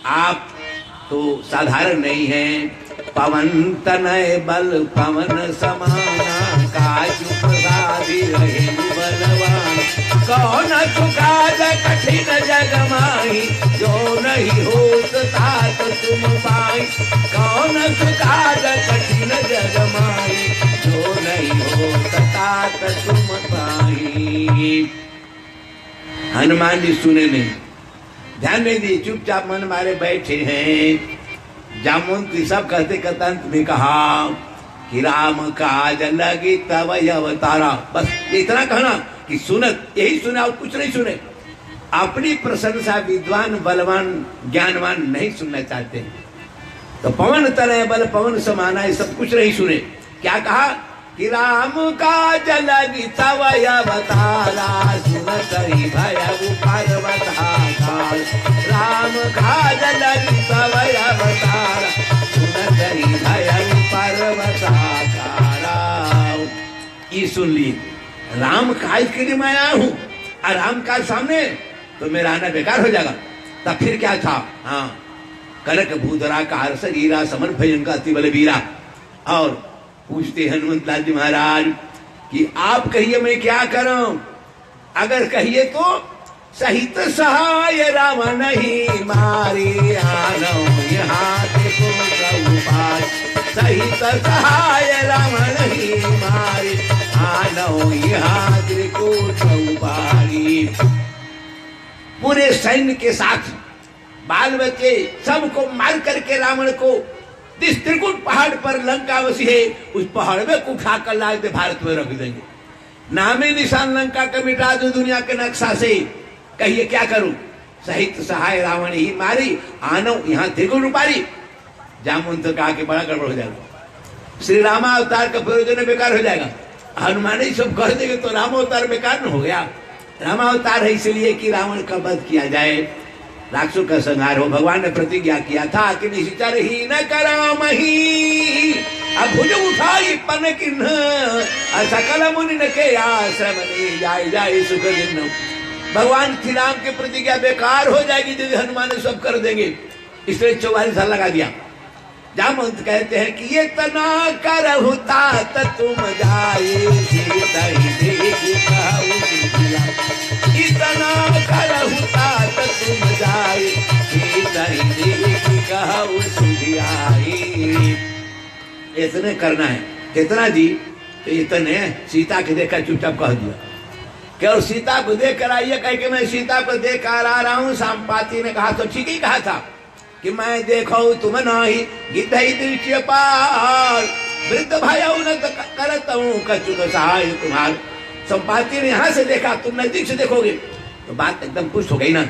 आप तो साधारण नहीं हैं। पवन तनय बल पवन समाना, काजु प्रसादी रहे बलवान। कौन सुकाज कठिन जग माही, जो नहीं होत तात तुम पाई। कौन सुकाज कठिन जग माही, जो नहीं होत तात तुम पाई। हनुमान जी सुने नहीं, ध्यान नहीं दिए, चुपचाप मन मारे बैठे हैं। जामवंत सब कहते कहते अंत में कहा कि राम काज लगी तब अवतारा। बस इतना कहना कि सुनत, यही सुना और कुछ नहीं सुने। अपनी प्रशंसा विद्वान बलवान ज्ञानवान नहीं सुनना चाहते। तो पवन तरह बल पवन समाना, ये सब कुछ नहीं सुने। क्या कहा कि राम काज लगी तब अवतारा। सुनत ही भय पर्वता काल, राम काज लगी तब अवतारा। सुनत ही भय पर्वता काल। ये सुन लिए, राम काज के लिए मैं आया हूं, और राम काज सामने तो मेरा आना बेकार हो जाएगा। तब फिर क्या था? हाँ, कनक भूधरा का हर्ष हीरा, समन भयन का अति बल वीरा। और पूछते हनुमत लाल जी महाराज कि आप कहिए मैं क्या करूं? अगर कहिए तो सहित सहाय राम नहीं मारे आनो यहाँ देखो प्रभुपाद, सहित सहाय राम नहीं मारे आनो यहाँ देखो प्रभुपारी। पूरे सैन्य के साथ बाल बच्चे सबको मार करके रावण को जिस त्रिकुट पहाड़ पर लंका बसी है उस पहाड़ में कुखा कर ला के भारत में रख देंगे। नामे निशान लंका का मिटा दो दुनिया के नक्शा से। कहिए क्या करूं? सहित सहाय रावण ही मारी आनो यहाँ त्रिकुट उपारी। जामुन तो कहा कि बड़ा गड़बड़ हो जाएगा, श्री रामा अवतार का प्रयोजन बेकार हो जाएगा। हनुमान ही सब कह देंगे तो राम अवतार बेकार न हो गया। रामा अवतार है इसलिए कि रावण का वध किया जाए, राक्षसों का संहार हो। भगवान ने प्रतिज्ञा किया था कि निश्चर ही न करा मही, अब भुज उठाई पन किन्ह, सकल मुनि न के आश्रम ने जाय जाय सुख दिन। भगवान श्री राम की प्रतिज्ञा बेकार हो जाएगी यदि हनुमान ने सब कर देंगे, इसलिए 44 साल लगा दिया। जामवंत कहते हैं कि ये तना करहुता तुम जाए, इतना करहुता तुम जाए, इतने करना है। कितना जी? तो इतने सीता के देखा चुपचाप कह दिया कि और सीता को देख कर आइए, कह के मैं सीता को देख कर आ रहा हूँ। संपाति ने कहा तो ठीक ही कहा था कि मैं देखो तुम नहीं गिद्धई दृश्य पार, वृद्ध भाई न करता हूँ कछु को सहाय तुम्हार। संपाति ने यहाँ से देखा, तुम नजदीक से देखोगे तो बात एकदम पुष्ट हो गई ना।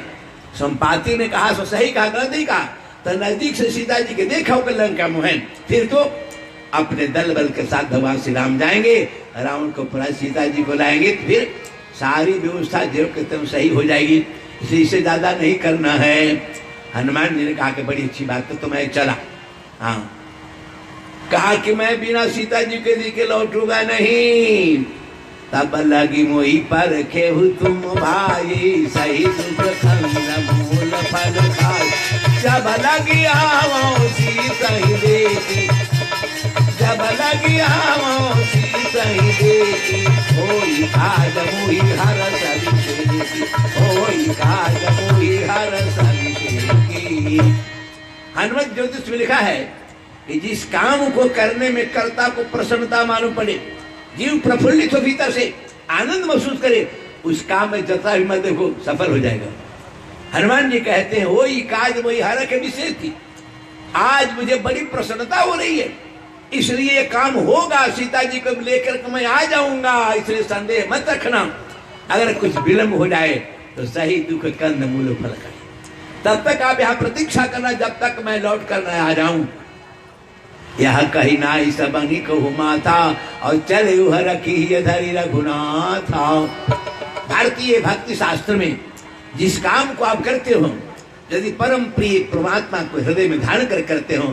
संपाति ने कहा सो सही कहा, गलत नहीं कहा। तो नजदीक से सीता जी के देखा होकर लंका मोहन, फिर तो अपने दल बल के साथ भगवान श्री राम जाएंगे, रावण को पुरा सीता जी को लाएंगे, तो फिर सारी व्यवस्था जो एकदम सही हो जाएगी। इसलिए इससे ज्यादा नहीं करना है। हनुमान जी ने कहा कि बड़ी अच्छी बात, तो मैं चला। हाँ, कहा कि मैं बिना सीता जी के दिखे लौटूंगा नहीं। तब लगी मोही पर खेहु तुम भाई, सही दुख खंड मूल फल खाई। जब लगी आवो सीता ही देखी, जब लगी आवो सीता ही देखी, होई काज मोही हर सविशेषी, होई काज मोही हर सविशेषी। हनुमत ज्योतिष में लिखा है कि जिस काम को करने में कर्ता को प्रसन्नता मालूम पड़े, जीव प्रफुल्लित हो, भीतर से आनंद महसूस करे, उस काम में जता भी मत देखो सफल हो जाएगा। हनुमान जी कहते हैं वही काज वही हर के विशेष थी। आज मुझे बड़ी प्रसन्नता हो रही है, इसलिए ये काम होगा। सीता जी को लेकर के मैं आ जाऊंगा, इसलिए संदेह मत रखना। अगर कुछ विलंब हो जाए तो सही दुख कंद मूल फल खाए। तब तक आप यहाँ प्रतीक्षा करना जब तक मैं लौट कर आ जाऊं। यह कही नाई सबनी कहु माता, और चले हर की धरी रघुनाथ। भारतीय भक्ति शास्त्र में जिस काम को आप करते हो, यदि परम प्रिय परमात्मा को हृदय में धारण कर करते हो,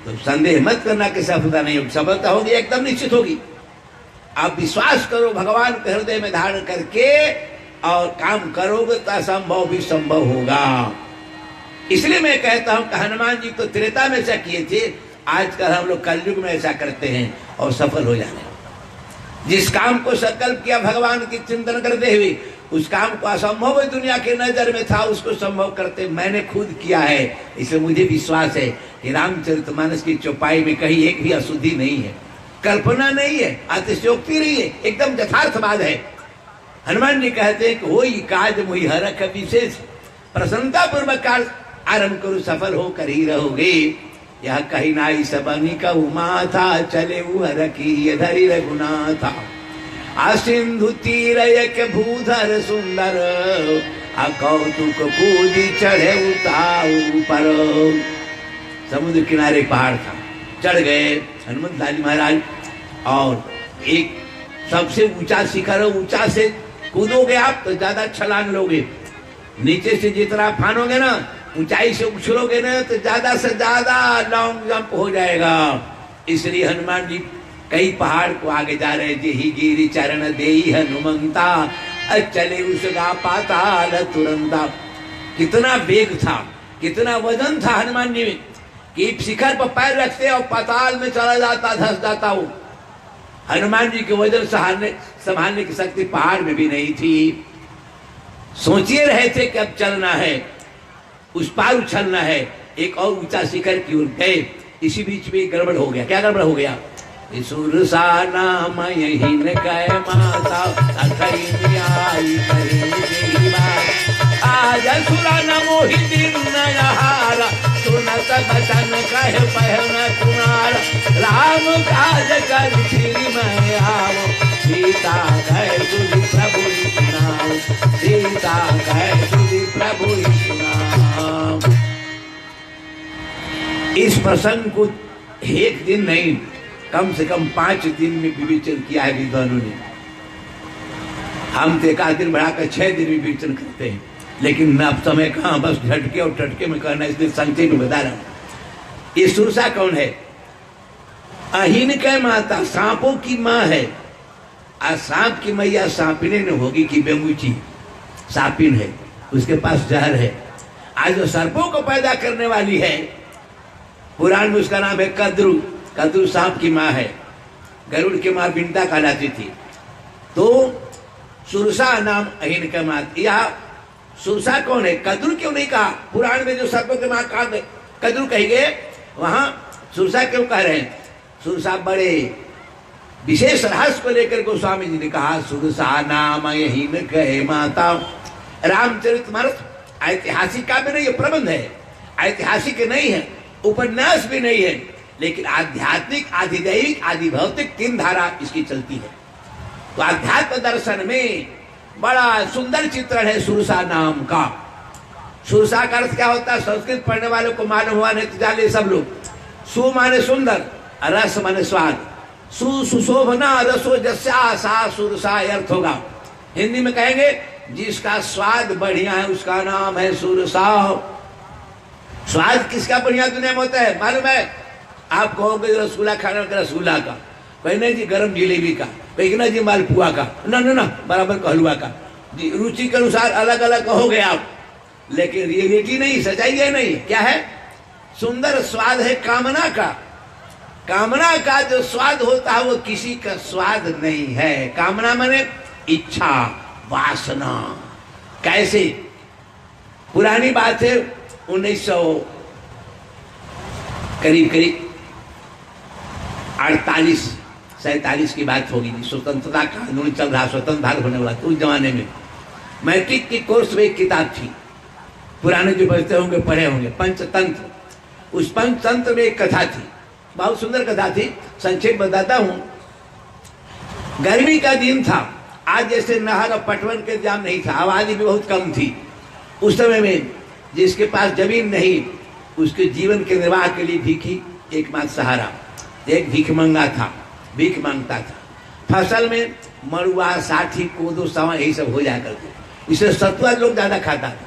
तो संदेह मत करना कि सफलता नहीं होगी। सफलता होगी एकदम निश्चित होगी। आप विश्वास करो भगवान के हृदय में धारण करके और काम करोगे तो असंभव भी संभव होगा। इसलिए मैं कहता हूं कि हनुमान जी तो त्रेता में ऐसा किए थे, आजकल हम लोग कलयुग में ऐसा करते हैं और सफल हो जाते हैं। जिस काम को संकल्प किया भगवान की चिंतन करते हुए, उस काम को असंभव दुनिया के नजर में था, उसको संभव करते मैंने खुद किया है। इसलिए मुझे विश्वास है कि रामचरितमानस की चौपाई में कहीं एक भी अशुद्धि नहीं है, कल्पना नहीं है, अतिशयोक्ति नहीं है, एकदम यथार्थवाद है। हनुमान जी कहते हैं कि हो काज मुहि हरख विशेष, प्रसन्नता पूर्वक कार्य आरंभ करो, सफल होकर ही रहोगे। यह कही नाई सबनी कहु माथा, चले हर की धरी रघुनाथा। आ सिंधु तीर एक भूधर सुंदर, आ कौतुक कूदी चढ़े उताऊ पर। समुद्र किनारे पहाड़ था, चढ़ गए हनुमत लाल महाराज, और एक सबसे ऊंचा शिखर है, ऊंचा से कूदोगे आप तो ज्यादा छलांग लोगे, नीचे से जितना फानोगे ना, ऊंचाई से उछलोगे ना, तो ज्यादा से ज्यादा लॉन्ग जंप हो जाएगा। इसलिए हनुमान जी कई पहाड़ को आगे जा रहे थे। ही गिरी चरण देई हनुमंता, चले उसका पाताल तुरंता। कितना वेग था, कितना वजन था हनुमान जी में कि शिखर पर पैर रखते और पाताल में चला जाता, धस जाता वो। हनुमान जी के वजन संभालने की शक्ति पहाड़ में भी नहीं थी। सोचिए रहे थे कि अब चलना है, उस पार उछलना है, एक और ऊंचा शिखर की ओर गए। इसी बीच में गड़बड़ हो गया। क्या गड़बड़ हो गया? सुरसा नाम यही न कह माता आई आज सुरा न मोहि दिन नहारा सुनत बचन कह पहन कुमार राम काज कर श्री मैं आओ सीता कह तुझी प्रभु सुनाओ सीता कह तुझी प्रभु सुनाओ। इस प्रसंग को एक दिन नहीं, कम से कम 5 दिन में विवेचन किया है विद्वानों ने। हम तो 1 दिन बढ़ाकर 6 दिन में विवेचन करते हैं, लेकिन अब समय कहाँ, बस झटके और टटके में करना, इसलिए संक्षेप में बता रहा हूं। ये सुरसा कौन है? अहिन के माता, सांपों की माँ है। आज सांप की मैया सांपिने न होगी कि बेमुची सांपिन है, उसके पास जहर है। आज जो सर्पों को पैदा करने वाली है, पुराण में उसका नाम है कद्रु। कद्रु सांप की माँ है। गरुड़ की माँ बिंटा कहलाती थी। तो सुरसा नाम अहिन का मात। या सुरसा कौन है? कद्रु क्यों नहीं कहा? पुराण में जो सर्पों की माँ कहा कद्रु कही गए, वहां सुरसा क्यों कह रहे हैं? सुरसा बड़े विशेष रहस्य को लेकर गोस्वामी जी ने कहा सुरसा नाम अहिन कहे माता। रामचरितमानस ऐतिहासिक काव्य नहीं, प्रबंध है, ऐतिहासिक नहीं है, उपन्यास भी नहीं है, लेकिन आध्यात्मिक, आधिदैविक, आदि भौतिक 3 धारा इसकी चलती है। तो आध्यात्म दर्शन में बड़ा सुंदर चित्रण है सुरसा नाम का। सुरसा का अर्थ क्या होता है? संस्कृत पढ़ने वालों को मालूम हुआ, नहीं तो जाने सब लोग। सु माने सुंदर, रस माने स्वाद। सुशोभना रसो जस्या सा सुरसा अर्थ होगा। हिंदी में कहेंगे जिसका स्वाद बढ़िया है उसका नाम है सुरसा। स्वाद किसका बढ़िया दुनिया में होता है मालूम है? आप कहोगे रसगुल्ला खाना का, रसगुल्ला का, कहीं नहीं जी गरम जिलेबी का, कहीं ना जी मालपुआ का, ना ना ना बराबर का हलवा का। जी रुचि के अनुसार अलग अलग कहोगे आप, लेकिन रियलिटी नहीं, सच्चाई है नहीं। क्या है? सुंदर स्वाद है कामना का। कामना का जो स्वाद होता है वो किसी का स्वाद नहीं है। कामना माने इच्छा, वासना। कैसे? पुरानी बात है, 1900 करीब 48-47 की बात होगी। स्वतंत्रता का आंदोलन चल रहा, स्वतंत्र भारत होने वाला। तो उस जमाने में मैट्रिक की कोर्स में एक किताब थी, पुराने जो बचते होंगे पढ़े होंगे, पंचतंत्र। उस पंचतंत्र में एक कथा थी, बहुत सुंदर कथा थी। संक्षेप बताता हूं। गर्मी का दिन था। आज जैसे नहर और पटवन के इंतजाम नहीं था, आबादी भी बहुत कम थी। उस समय में जिसके पास जमीन नहीं, उसके जीवन के निर्वाह के लिए भीखी एकमात्र सहारा। एक भीख मंगा था, भीख मांगता था। फसल में मड़ुआ, साठी, कोदो, सवा यही सब हो जाया करते, इसलिए सतुआ लोग ज्यादा खाता था।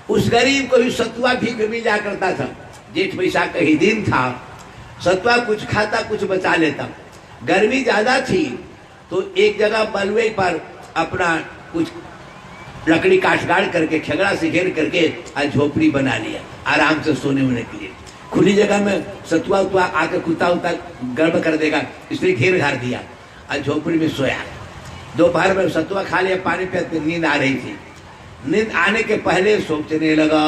उस गरीब को भी सतुआ भीख मिल जाया करता था। जेठ बैसाख का ही दिन था, सतुआ कुछ खाता कुछ बचा लेता। गर्मी ज्यादा थी तो एक जगह बलुए पर अपना कुछ लकड़ी काट गाड़ करके, खेगड़ा से घेर करके आज झोपड़ी बना लिया आराम से सोने होने के लिए। खुली जगह में सतुआ उतुआ आकर कुत्ता उता गड़बड़ कर देगा, इसलिए घेर घार दिया। आज झोपड़ी में सोया। दोपहर में सतुआ खा लिया, पानी पे नींद आ रही थी। नींद आने के पहले सोचने लगा,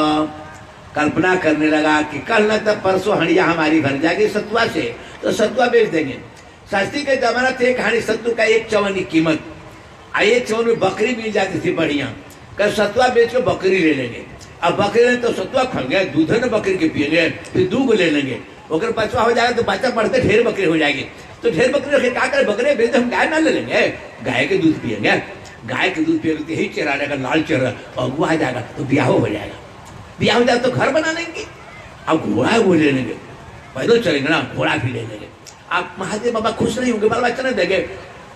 कल्पना करने लगा कि कल न तब परसों हंडिया हमारी भर जाएगी सतुआ से, तो सतुआ बेच देंगे। सस्ती के जमाना थे, एक हांडी सत्तू का 1 चवन की कीमत। 1 चवन में बकरी मिल जाती थी बढ़िया। कल सतुआ बेच के बकरी ले लेंगे। अब बकरी ने तो सतुआ खा गया, दूध न बकरी के पिएंगे, फिर दूध ले लेंगे। अगर बचवा हो जाएगा तो बच्चा बढ़ते ढेर बकरी हो जाएगी। तो ढेर बकरी रखे क्या करें? बकरे बेच हम गाय ना ले लेंगे, गाय के दूध पिएंगे। गाय के दूध पिएंगे तो यही चेहरा रहेगा, लाल चेहरा, और अगुआ आ जाएगा तो ब्याह हो जाएगा। ब्याह हो जाए तो घर बना लेंगे। अब घोड़ा है वो ले लेंगे, पैदल चलेंगे ना, घोड़ा भी ले लेंगे। आप महादेव बाबा खुश नहीं होंगे, बाल बच्चा नहीं देंगे।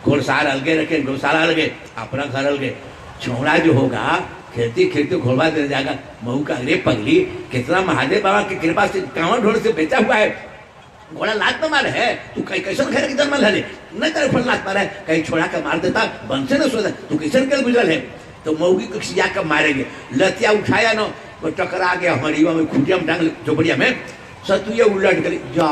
घोड़सार अलगे रखे, गौशाला अलगे, अपना घर अलगे। छोड़ा जो होगा खेती खेती घोड़वा देने जाएगा। महू का अरे पगली, कितना महादेव बाबा की कृपा से कांवड़ ढोड़ से बेचा हुआ है। घोड़ा लात न मारे है, तू कहीं कैसे घर की जन्म ले नहीं तेरे फल लात मारा है, कहीं छोड़ा कर मार देता बन से न सोता, तू कैसे के गुजरल है। तो मऊगी को खिया कर मारेंगे। लतिया उठाया ना, वो टकरा गया हमारी में, खुटिया में टांग झोपड़िया में, सतुए उलट कर जा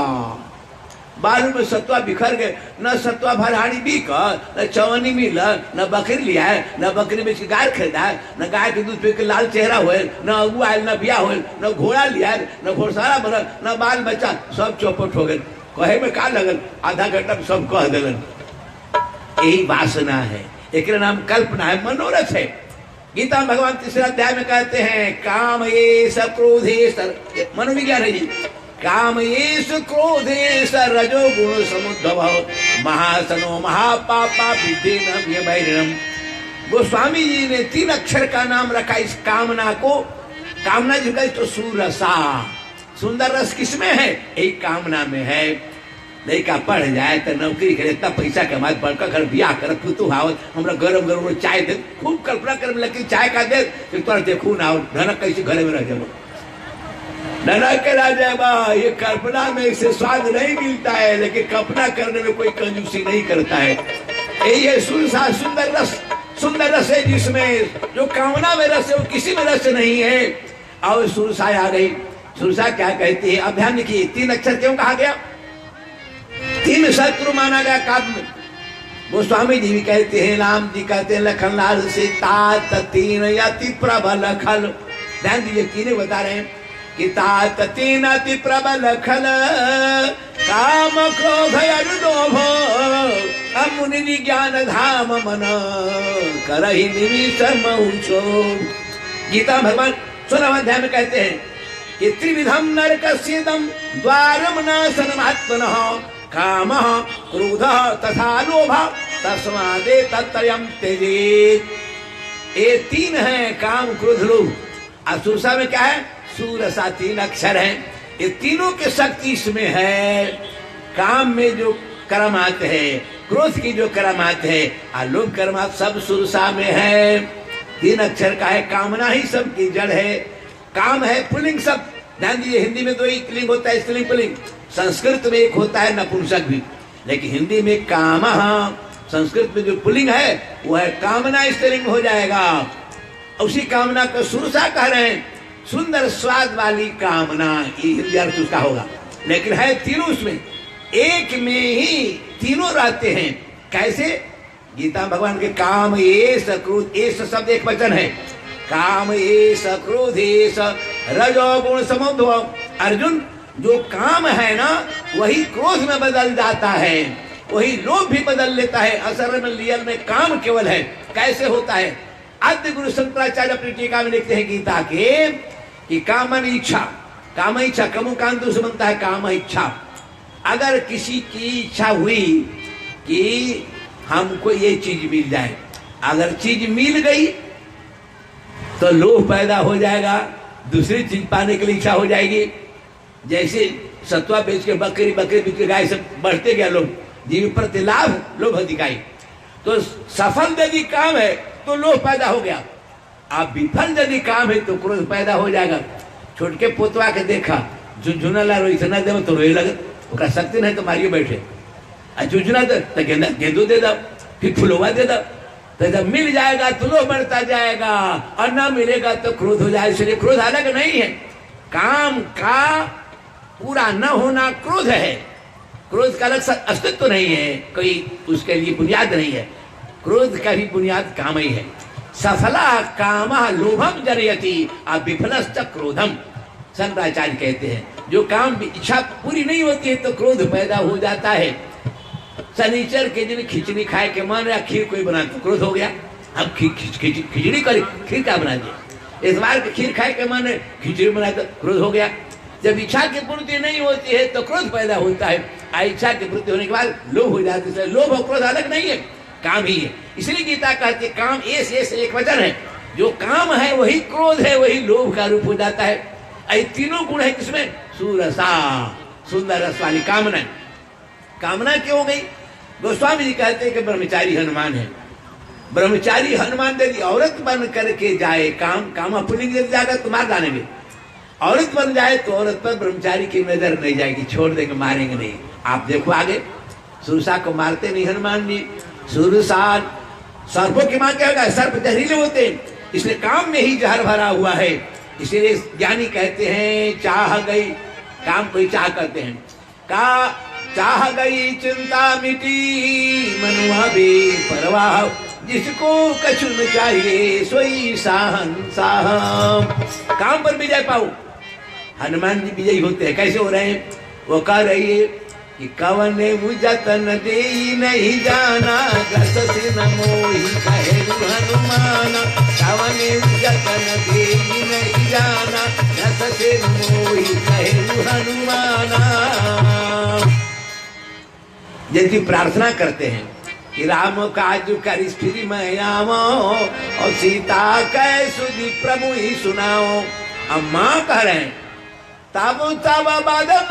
बालू में सत्वा बिखर गए, न सत्वा भरहाड़ी बिक, न चवनी मिल, न बकरी लिया है, न बकरी बेच के गाय खरीदा है, न गाय के दूध पी के लाल चेहरा हुए, न अगुआ आयल, न बिया हुए, न घोड़ा लिया है, न घोड़सारा बनल, न बाल बच्चा, सब चौपट हो गए। कहे में का लगल, आधा घंटा में सब कह दिलन। यही वासना है, एक नाम कल्पना है, मनोरथ है। गीता में भगवान तीसरा अध्याय में कहते हैं काम ये स क्रोधे सर, मनोविज्ञान है जी, काम ये स क्रोधे स रजोगुण समुद्भव महासनो महापापा विद्येन। गोस्वामी जी ने 3 अक्षर का नाम रखा इस कामना को। कामना जो कही तो सुरसा, सुंदर रस किसमें है? एक कामना में है। लड़का पढ़ जाए तो नौकरी करे, तब पैसा कमाए, बड़का घर बियाह कर, पुतु आवत, हमरा गरम गरम चाय दे, खूब कल्पना कर, लेकिन चाय का दे तो देखू ना, धनक कैसे घरे में रह जाओ, धनक के रह जाए। ये कल्पना में इसे स्वाद नहीं मिलता है, लेकिन कल्पना करने में कोई कंजूसी नहीं करता है। यही है सुंदर रस, सुंदर रस है जिसमें, जो कामना में रस है वो किसी में रस नहीं है। और सुरसा आ गई। सुरसा क्या कहती है? अब ध्यान देखिए, 3 अक्षर क्यों कहा गया? 3 शत्रु माना गया काव्य में। गोस्वामी जी भी कहते हैं, राम जी कहते हैं लखनलाल से तात 3 अति प्रबल खल। ध्यान दीजिए, 3 बता रहे हैं कि तात 3 अति प्रबल खल, काम क्रोध लोभ अमुनि विज्ञान धाम मन करहि निमिष महुचो। गीता भगवान 16वें अध्याय में कहते हैं कि त्रिविधम नरकस्येदं द्वारम नाशनमात्मनः कामः क्रोधः तथा लोभः तस्मादे तत्त्रयम् त्यजेत्। ये 3 है, काम क्रोध लोभ। असुरसा में क्या है? सूरसा 3 अक्षर है। ये तीनों की शक्ति इसमें है। काम में जो कर्मात है, क्रोध की जो कर्मात है, लोभ कर्मात सब सुरसा में है। 3 अक्षर का है। कामना ही सबकी जड़ है। काम है पुल्लिंग शब्द। ध्यान दीजिए, हिंदी में 2 ही लिंग होता है, स्त्रीलिंग पुल्लिंग। संस्कृत में एक होता है नपुंसक भी, लेकिन हिंदी में कामः, संस्कृत में जो पुल्लिंग है वो है कामना, स्त्रीलिंग हो जाएगा। उसी कामना को सुरसा कह रहे हैं, सुंदर स्वाद वाली कामना, ये हिंदी अर्थ उसका होगा। लेकिन है तीनों उसमें, एक में ही तीनों रहते हैं। कैसे? गीता भगवान के काम ये सक्रोध, ये शब्द एक वचन है, काम ये सक्रोध ये रजोगुण समुद्भव। अर्जुन, जो काम है ना वही क्रोध में बदल जाता है, वही लोभ भी बदल लेता है। असल में रियल में काम केवल है। कैसे होता है? आद्य गुरु शंकराचार्य अपनी टीका में लिखते हैं गीता के कि कामन इच्छा, काम इच्छा कमु कांतु से बनता है काम इच्छा। अगर किसी की इच्छा हुई कि हमको ये चीज मिल जाए, अगर चीज मिल गई तो लोभ पैदा हो जाएगा, दूसरी चीज पाने के लिए इच्छा हो जाएगी। जैसे सत्वा बेच के बकरी, बकरी बेच के गाय, सब बढ़ते गया लोग, जीव प्रति लाभ लोभ दिखाई। तो सफल यदि काम है तो लोभ पैदा हो गया, आप विफल यदि काम है तो क्रोध पैदा हो जाएगा। छोटके पोतवा के देखा, झुंझुना ला रो इतना दे तो रोए लगे, उसका शक्ति नहीं तो मारियो बैठे। झुंझुना दे तो गेंदो दे दो, फिर फुलवा दे दो, तो जब मिल जाएगा तो लोभ बढ़ता जाएगा, और ना मिलेगा तो क्रोध हो जाए। इसलिए क्रोध अलग नहीं है, काम का पूरा न होना क्रोध है। क्रोध का अलग अस्तित्व नहीं है, कोई उसके लिए बुनियाद नहीं है। क्रोध का भी बुनियाद काम ही है। सफला कामः लोभम जनयति और विफलश्च क्रोधम। शंकराचार्य कहते हैं जो काम इच्छा पूरी नहीं होती है तो क्रोध पैदा हो जाता है। शनिचर के दिन खिचड़ी खाए के मन या खीर कोई बना तो क्रोध हो गया, हम खिचड़ी करी, खीर क्या बना दिया। इस बार खीर खाए के मन खिचड़ी बना तो क्रोध हो गया। जब इच्छा की पूर्ति नहीं होती है तो क्रोध पैदा होता है। इच्छा की पूर्ति होने के बाद लोभ हो जाती है। लोभ और क्रोध अलग नहीं है, काम ही है। इसलिए गीता कहती है काम ऐसे एक वचन है, जो काम है वही क्रोध है, वही लोभ का रूप हो जाता है। ये तीनों गुण है किसमें? सुरसा, सुंदर रस वाली कामना। कामना क्यों हो गई? गोस्वामी जी कहते हैं कि ब्रह्मचारी हनुमान है। ब्रह्मचारी हनुमान यदि औरत बन करके जाए, काम पुलिंग यदि जाएगा तो मार डालेंगे। औरत बन जाए तो औरत पर ब्रह्मचारी की नजर नहीं जाएगी, छोड़ देंगे, मारेंगे नहीं। आप देखो आगे, सुरसा को मारते नहीं हनुमान जी। सुरसा सर्पों की मां क्या होगा? सर्प जहरीले होते हैं, इसलिए काम में ही जहर भरा हुआ है। इसलिए ज्ञानी कहते हैं चाह गई, काम कोई चाह करते हैं। का चाह गई चिंता मिटी मनुआ बे परवाह, जिसको कछु न चाहिए सोई साहन साह। काम पर विजय पाओ। हनुमान जी विजयी होते हैं, कैसे हो रहे हैं? वो कह रही है कि कवन जतन दे नहीं जाना, ग्रस से न मोहि कहे हनुमाना। कवन जतन दे नहीं जाना, ग्रस से न मोहि कहे हनुमाना। यदि प्रार्थना करते हैं कि राम काज करि स्थिर मैं आवो, और सीता कै सुधि प्रभु ही सुनाओ। अम्मा कह रहे हैं तब तब बदन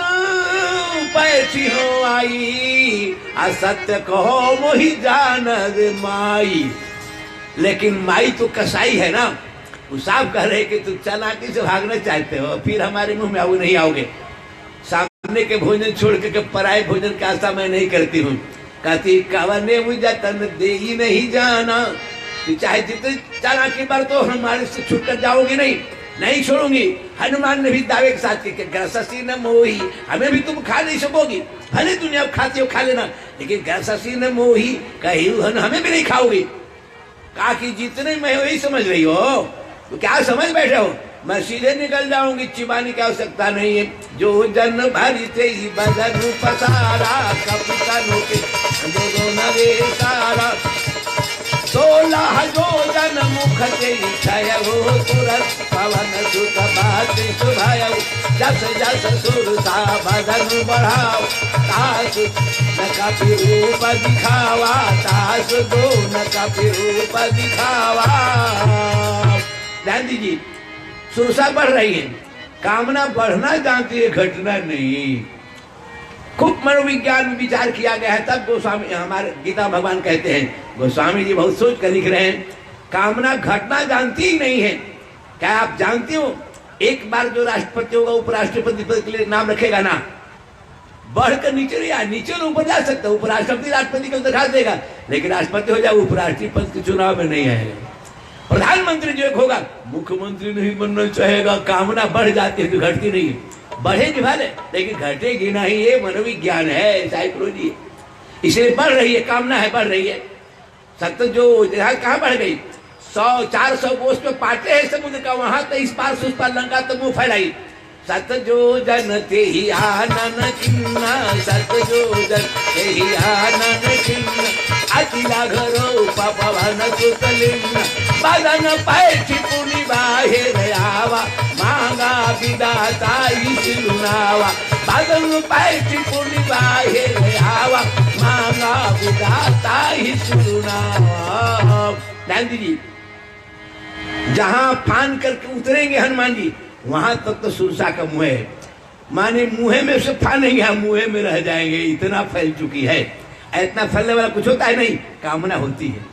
पैसी हो आई, असत्य कहो मोहि जान रे माई। लेकिन माई तो कसाई है ना, वो साफ कह रहे कि तुम चालाकी से भागना चाहते हो, फिर हमारे मुंह में आओ नहीं आओगे। सामने के भोजन छोड़ के पराये भोजन का आशा मैं नहीं करती हूँ। कहती कवने मुझे तन दे ही नहीं जाना, तो चाहे जितने चालाकी बरतो हमारे से छूटकर जाओगी नहीं छोड़ूंगी। हनुमान ने भी दावे के साथ कि ग्रससी न मोही, हमें भी तुम खा नहीं सकोगी, भले दुनिया खाती हो खा लेना, लेकिन ग्रससी न मोही कही हमें भी नहीं खाओगी। कहा कि जितने मैं वही समझ रही हो, तो क्या समझ बैठे हो? मैं सीधे निकल जाऊंगी, चिबाने की आवश्यकता नहीं है। जो जन भरी थे बदन पसारा, कपितनों के दो नरे सारा। 16 जो जन मुख से छय हो, तुरंत पवन सुत बात सुभायौ। जस जस सुरसा बदन बढ़ाओ, तास न कपि रूप दिखावा, तास दो न कपि रूप दिखावा। ध्यान दीजिए, सुरसा बढ़ रही है, कामना बढ़ना जानती है, घटना नहीं। खूब मनोविज्ञान में विचार किया गया है, तब गोस्वामी हमारे गीता भगवान कहते हैं, गोस्वामी जी बहुत सोच कर लिख रहे हैं, कामना घटना जानती ही नहीं है। क्या आप जानते हो, एक बार जो राष्ट्रपति होगा उपराष्ट्रपति पद के लिए नाम रखेगा ना, बढ़कर नीचे नहीं, नीचे ऊपर जा सकता, उपराष्ट्रपति राष्ट्रपति को दिखा देगा, लेकिन राष्ट्रपति हो जाए उपराष्ट्रपति पद के चुनाव में नहीं आएगा। प्रधानमंत्री जो एक होगा, मुख्यमंत्री नहीं बनना चाहेगा, कामना बढ़ जाती है, घटती नहीं है। बढ़ेगी भले, लेकिन घटेगी नहीं, ये मनोविज्ञान है, साइकोलॉजी। इसलिए बढ़ रही है, कामना है बढ़ रही है। सत्य जो कहाँ बढ़ गई, 100-400 कोस पे पाटे है समुद्र का, वहां तो इस पार से उस पार लंका तो मुंह फैलाई। सत जो जन ते ही आनन किन्ना, सत जो जन ते ही आनन किन्ना। अतिला घरो पवन सुतलिन्ना, बदन पैठी पुनि बाहेर आवा। मांगा विदाता सिलुनावा, बदन पैठी पुनि बाहेर आवा। मांगा विदाता सिलुनावा। ध्यान दीजिए, जहां फान करके उतरेंगे हनुमान जी, वहां तक तो सुरसा का मुँह है, माने मुँह में से फानेंगे, हम मुँह में रह जाएंगे, इतना फैल चुकी है। इतना फैलने वाला कुछ होता है नहीं, कामना होती है।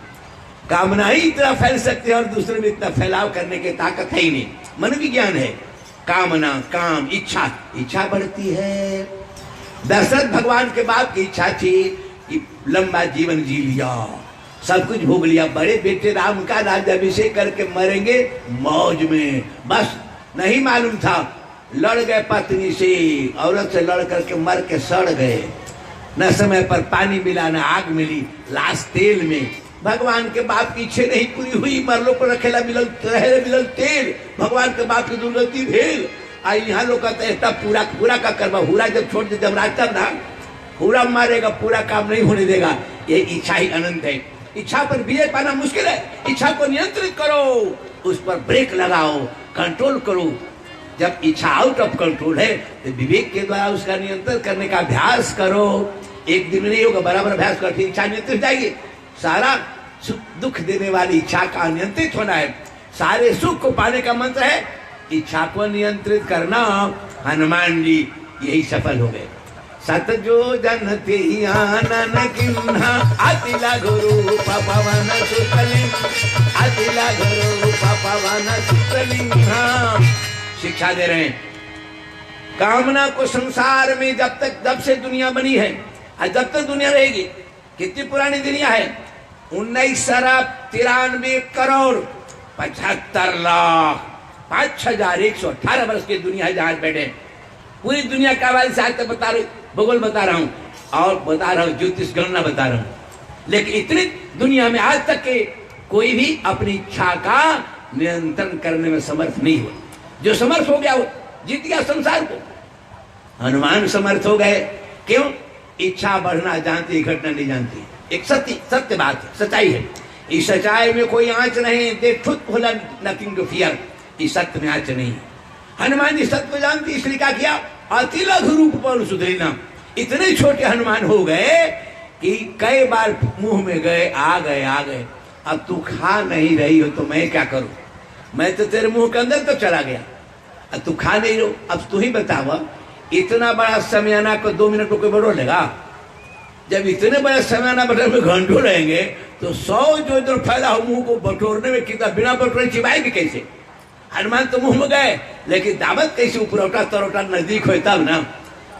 कामना ही इतना फैल सकती है, और दूसरे में इतना फैलाव करने की ताकत है ही नहीं। मनोविज्ञान है, कामना, काम, इच्छा बढ़ती है। दशरथ भगवान के बाप की इच्छा थी कि लंबा जीवन जी लिया, सब कुछ भोग लिया, बड़े बेटे राम का राज्याभिषेक करके मरेंगे मौज में। बस नहीं मालूम था, लड़ गए पत्नी से, औरत से लड़ करके मर के सड़ गए। न समय पर पानी मिला, न आग मिली, लाश तेल में। भगवान के बाप की इच्छा नहीं पूरी हुई, मरलो पर रखेला मिलल तेल। भगवान के बाप की दुर्गति भेल। आई यहाँ लोग कहते हैं तब पूरा का करवा, हुरा जब छोड़ दे, जब राज ना पूरा मारेगा, पूरा काम नहीं होने देगा। ये इच्छा ही अनंत है। इच्छा पर विजय पाना मुश्किल है। इच्छा को नियंत्रित करो, उस पर ब्रेक लगाओ, कंट्रोल करो। जब इच्छा आउट ऑफ कंट्रोल है तो विवेक के द्वारा उसका नियंत्रण करने का अभ्यास करो। एक दिन नहीं होगा, बराबर अभ्यास करके इच्छा नियंत्रित जाएगी। सारा सुख दुख देने वाली इच्छा का नियंत्रित होना है। सारे सुख को पाने का मंत्र है इच्छा को नियंत्रित करना। हनुमान जी यही सफल हो गए। सत जो जन ते आनन किन्हा, अतिला गुरु पवन सुतलिंग, अतिला गुरु पवन सुतलिंग। शिक्षा दे रहे हैं, कामना को संसार में जब से दुनिया बनी है और जब तक दुनिया रहेगी, कितनी पुरानी दुनिया है, 1993 करोड़ 75 लाख 5118 वर्ष की दुनिया है जहां बैठे। पूरी दुनिया का आबादी से आज तक भूगोल बता रहा हूं, और बता रहा हूं ज्योतिष गणना बता रहा हूं। लेकिन इतनी दुनिया में आज तक के कोई भी अपनी इच्छा का नियंत्रण करने में समर्थ नहीं हुआ। जो समर्थ हो गया वो जीत गया संसार को। हनुमान समर्थ हो गए। क्यों? इच्छा बढ़ना जानती, घटना नहीं जानती। एक सत्य बात है, सच्चाई है। इस सच्चाई में कोई आंच नहीं। दे ट्रुथ होला नथिंग टू फियर। इस सत्य में आंच नहीं। हनुमान जी सत्य को जानती, इसलिए क्या किया? अति लघु रूप पर सुधरीना। इतने छोटे हनुमान हो गए कि कई बार मुंह में गए, आ गए। अब तू खा नहीं रही हो तो मैं क्या करूं? मैं तो तेरे मुंह के अंदर तो चला गया, अब तू खा नहीं रहो। अब तू ही बतावा, इतना बड़ा समयाना को 2 मिनट को बटोर लेगा? जब इतने बड़े समयाना बटोर में घंटों रहेंगे तो 100 जो इधर फैला हो मुंह को बटोरने में कितना बिना बटोरे चिबाएगी कैसे? हनुमान तो मुंह में गए, लेकिन दावत कैसे उपरौटा तरोटा नजदीक हो तब ना।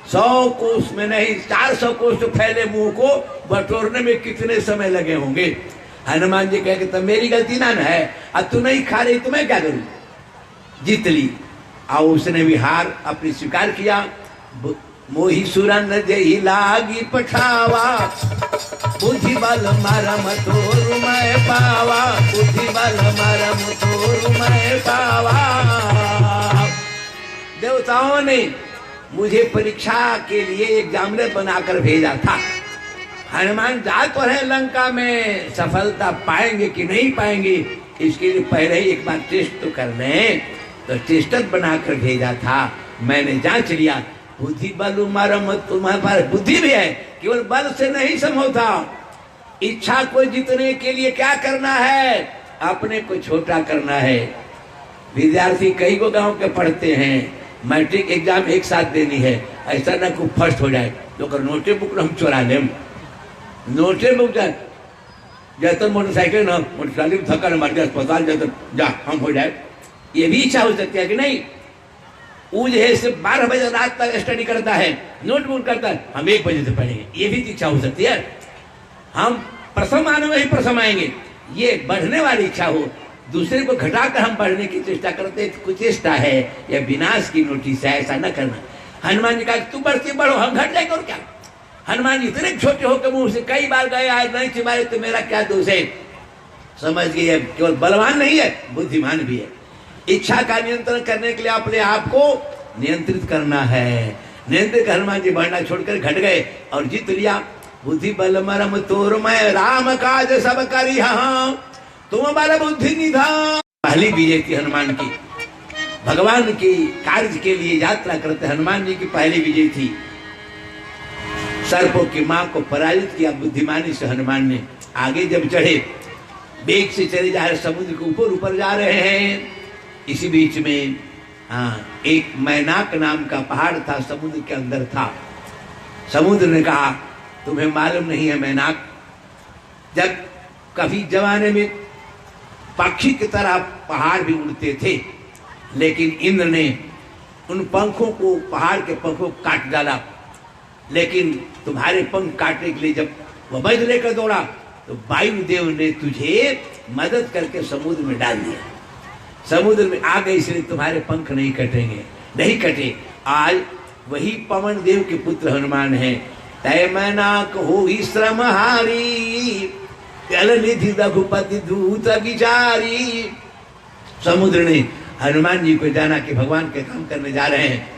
100 कोस में नहीं, 400 कोस तो फैले मुंह को बटोरने में कितने समय लगे होंगे। हनुमान जी कहे कि तब मेरी गलती ना है, अब तू नहीं खा रही तो मैं क्या करूं? जीत ली। और उसने भी हार अपनी स्वीकार किया। मोही सुरन जही लागी पठावा, बुद्धि बल मरम तोर मैं पावा, बुद्धि बल मरम तोर मैं पावा। देवताओं ने मुझे परीक्षा के लिए एग्जामिनर बनाकर भेजा था। हनुमान जा तो है लंका में, सफलता पाएंगे कि नहीं पाएंगे इसके लिए पहले ही एक बार टेस्ट तो कर लें। तो टेस्टर बनाकर भेजा था। मैंने जांच लिया, बुद्धि बल मरम, तुम्हारे पास बुद्धि भी है, केवल बल से नहीं समझौता। इच्छा को जीतने के लिए क्या करना है? अपने को छोटा करना है। विद्यार्थी कई को गांव के पढ़ते हैं, मैट्रिक एग्जाम एक साथ देनी है, ऐसा ना कोई फर्स्ट हो जाए तो नोटे बुक हम चुरा लें। नोटे बुक जैसे मोटरसाइकिल ना, मोटरसाइकिल थका न मार अस्पताल जैसे जा हम हो जाए, ये भी इच्छा हो सकती है कि नहीं? वो जो है सिर्फ 12 बजे रात तक स्टडी करता है, नोटबुक करता है, हम 1 बजे से पढ़ेंगे, ये भी इच्छा हो सकती है। हम प्रथम आने में ही प्रथम आएंगे, ये बढ़ने वाली इच्छा हो। दूसरे को घटाकर हम बढ़ने की चेष्टा करते, कुछ चेष्टा है या विनाश की नोटिस है, ऐसा न करना। हनुमान जी कहा तू बढ़ती बढ़ो, हम घट जाएंगे और क्या? हनुमान जी इतने छोटे होकर मुंह से कई बार गए, आज नहीं चिमारे तो मेरा क्या दोष है? समझ गए केवल बलवान नहीं है, बुद्धिमान भी है। इच्छा का नियंत्रण करने के लिए अपने आप को नियंत्रित करना है। नियंत्रित हनुमान जी बढ़ना छोड़कर घट गए और जीत लिया। बुद्धि बल मरम तोर मैं, राम काज सब करी तुम हमारा बुद्धि निधान। पहली विजय थी हनुमान की, भगवान की कार्य के लिए यात्रा करते हनुमान जी की पहली विजय थी। सर्पों की मां को पराजित किया बुद्धिमानी से हनुमान ने। आगे जब चढ़े, वेग से चले जा रहे, समुद्र के ऊपर ऊपर जा रहे हैं। इसी बीच में एक मैनाक नाम का पहाड़ था, समुद्र के अंदर था। समुद्र ने कहा तुम्हें मालूम नहीं है मैनाक, जब कभी जमाने में पक्षी की तरह पहाड़ भी उड़ते थे, लेकिन इंद्र ने उन पंखों को, पहाड़ के पंखों को काट डाला। लेकिन तुम्हारे पंख काटने के लिए जब वह वज्र लेकर दौड़ा तो वायुदेव ने तुझे मदद करके समुद्र में डाल दिया। समुद्र में आ गए, इसलिए तुम्हारे पंख नहीं कटेंगे, नहीं कटे। आज वही पवन देव के पुत्र हनुमान है। तय मैनाक हो ही श्रमहारी, जल निधि रघुपति दूत विचारी। समुद्र ने हनुमान जी को जाना कि भगवान के काम करने जा रहे हैं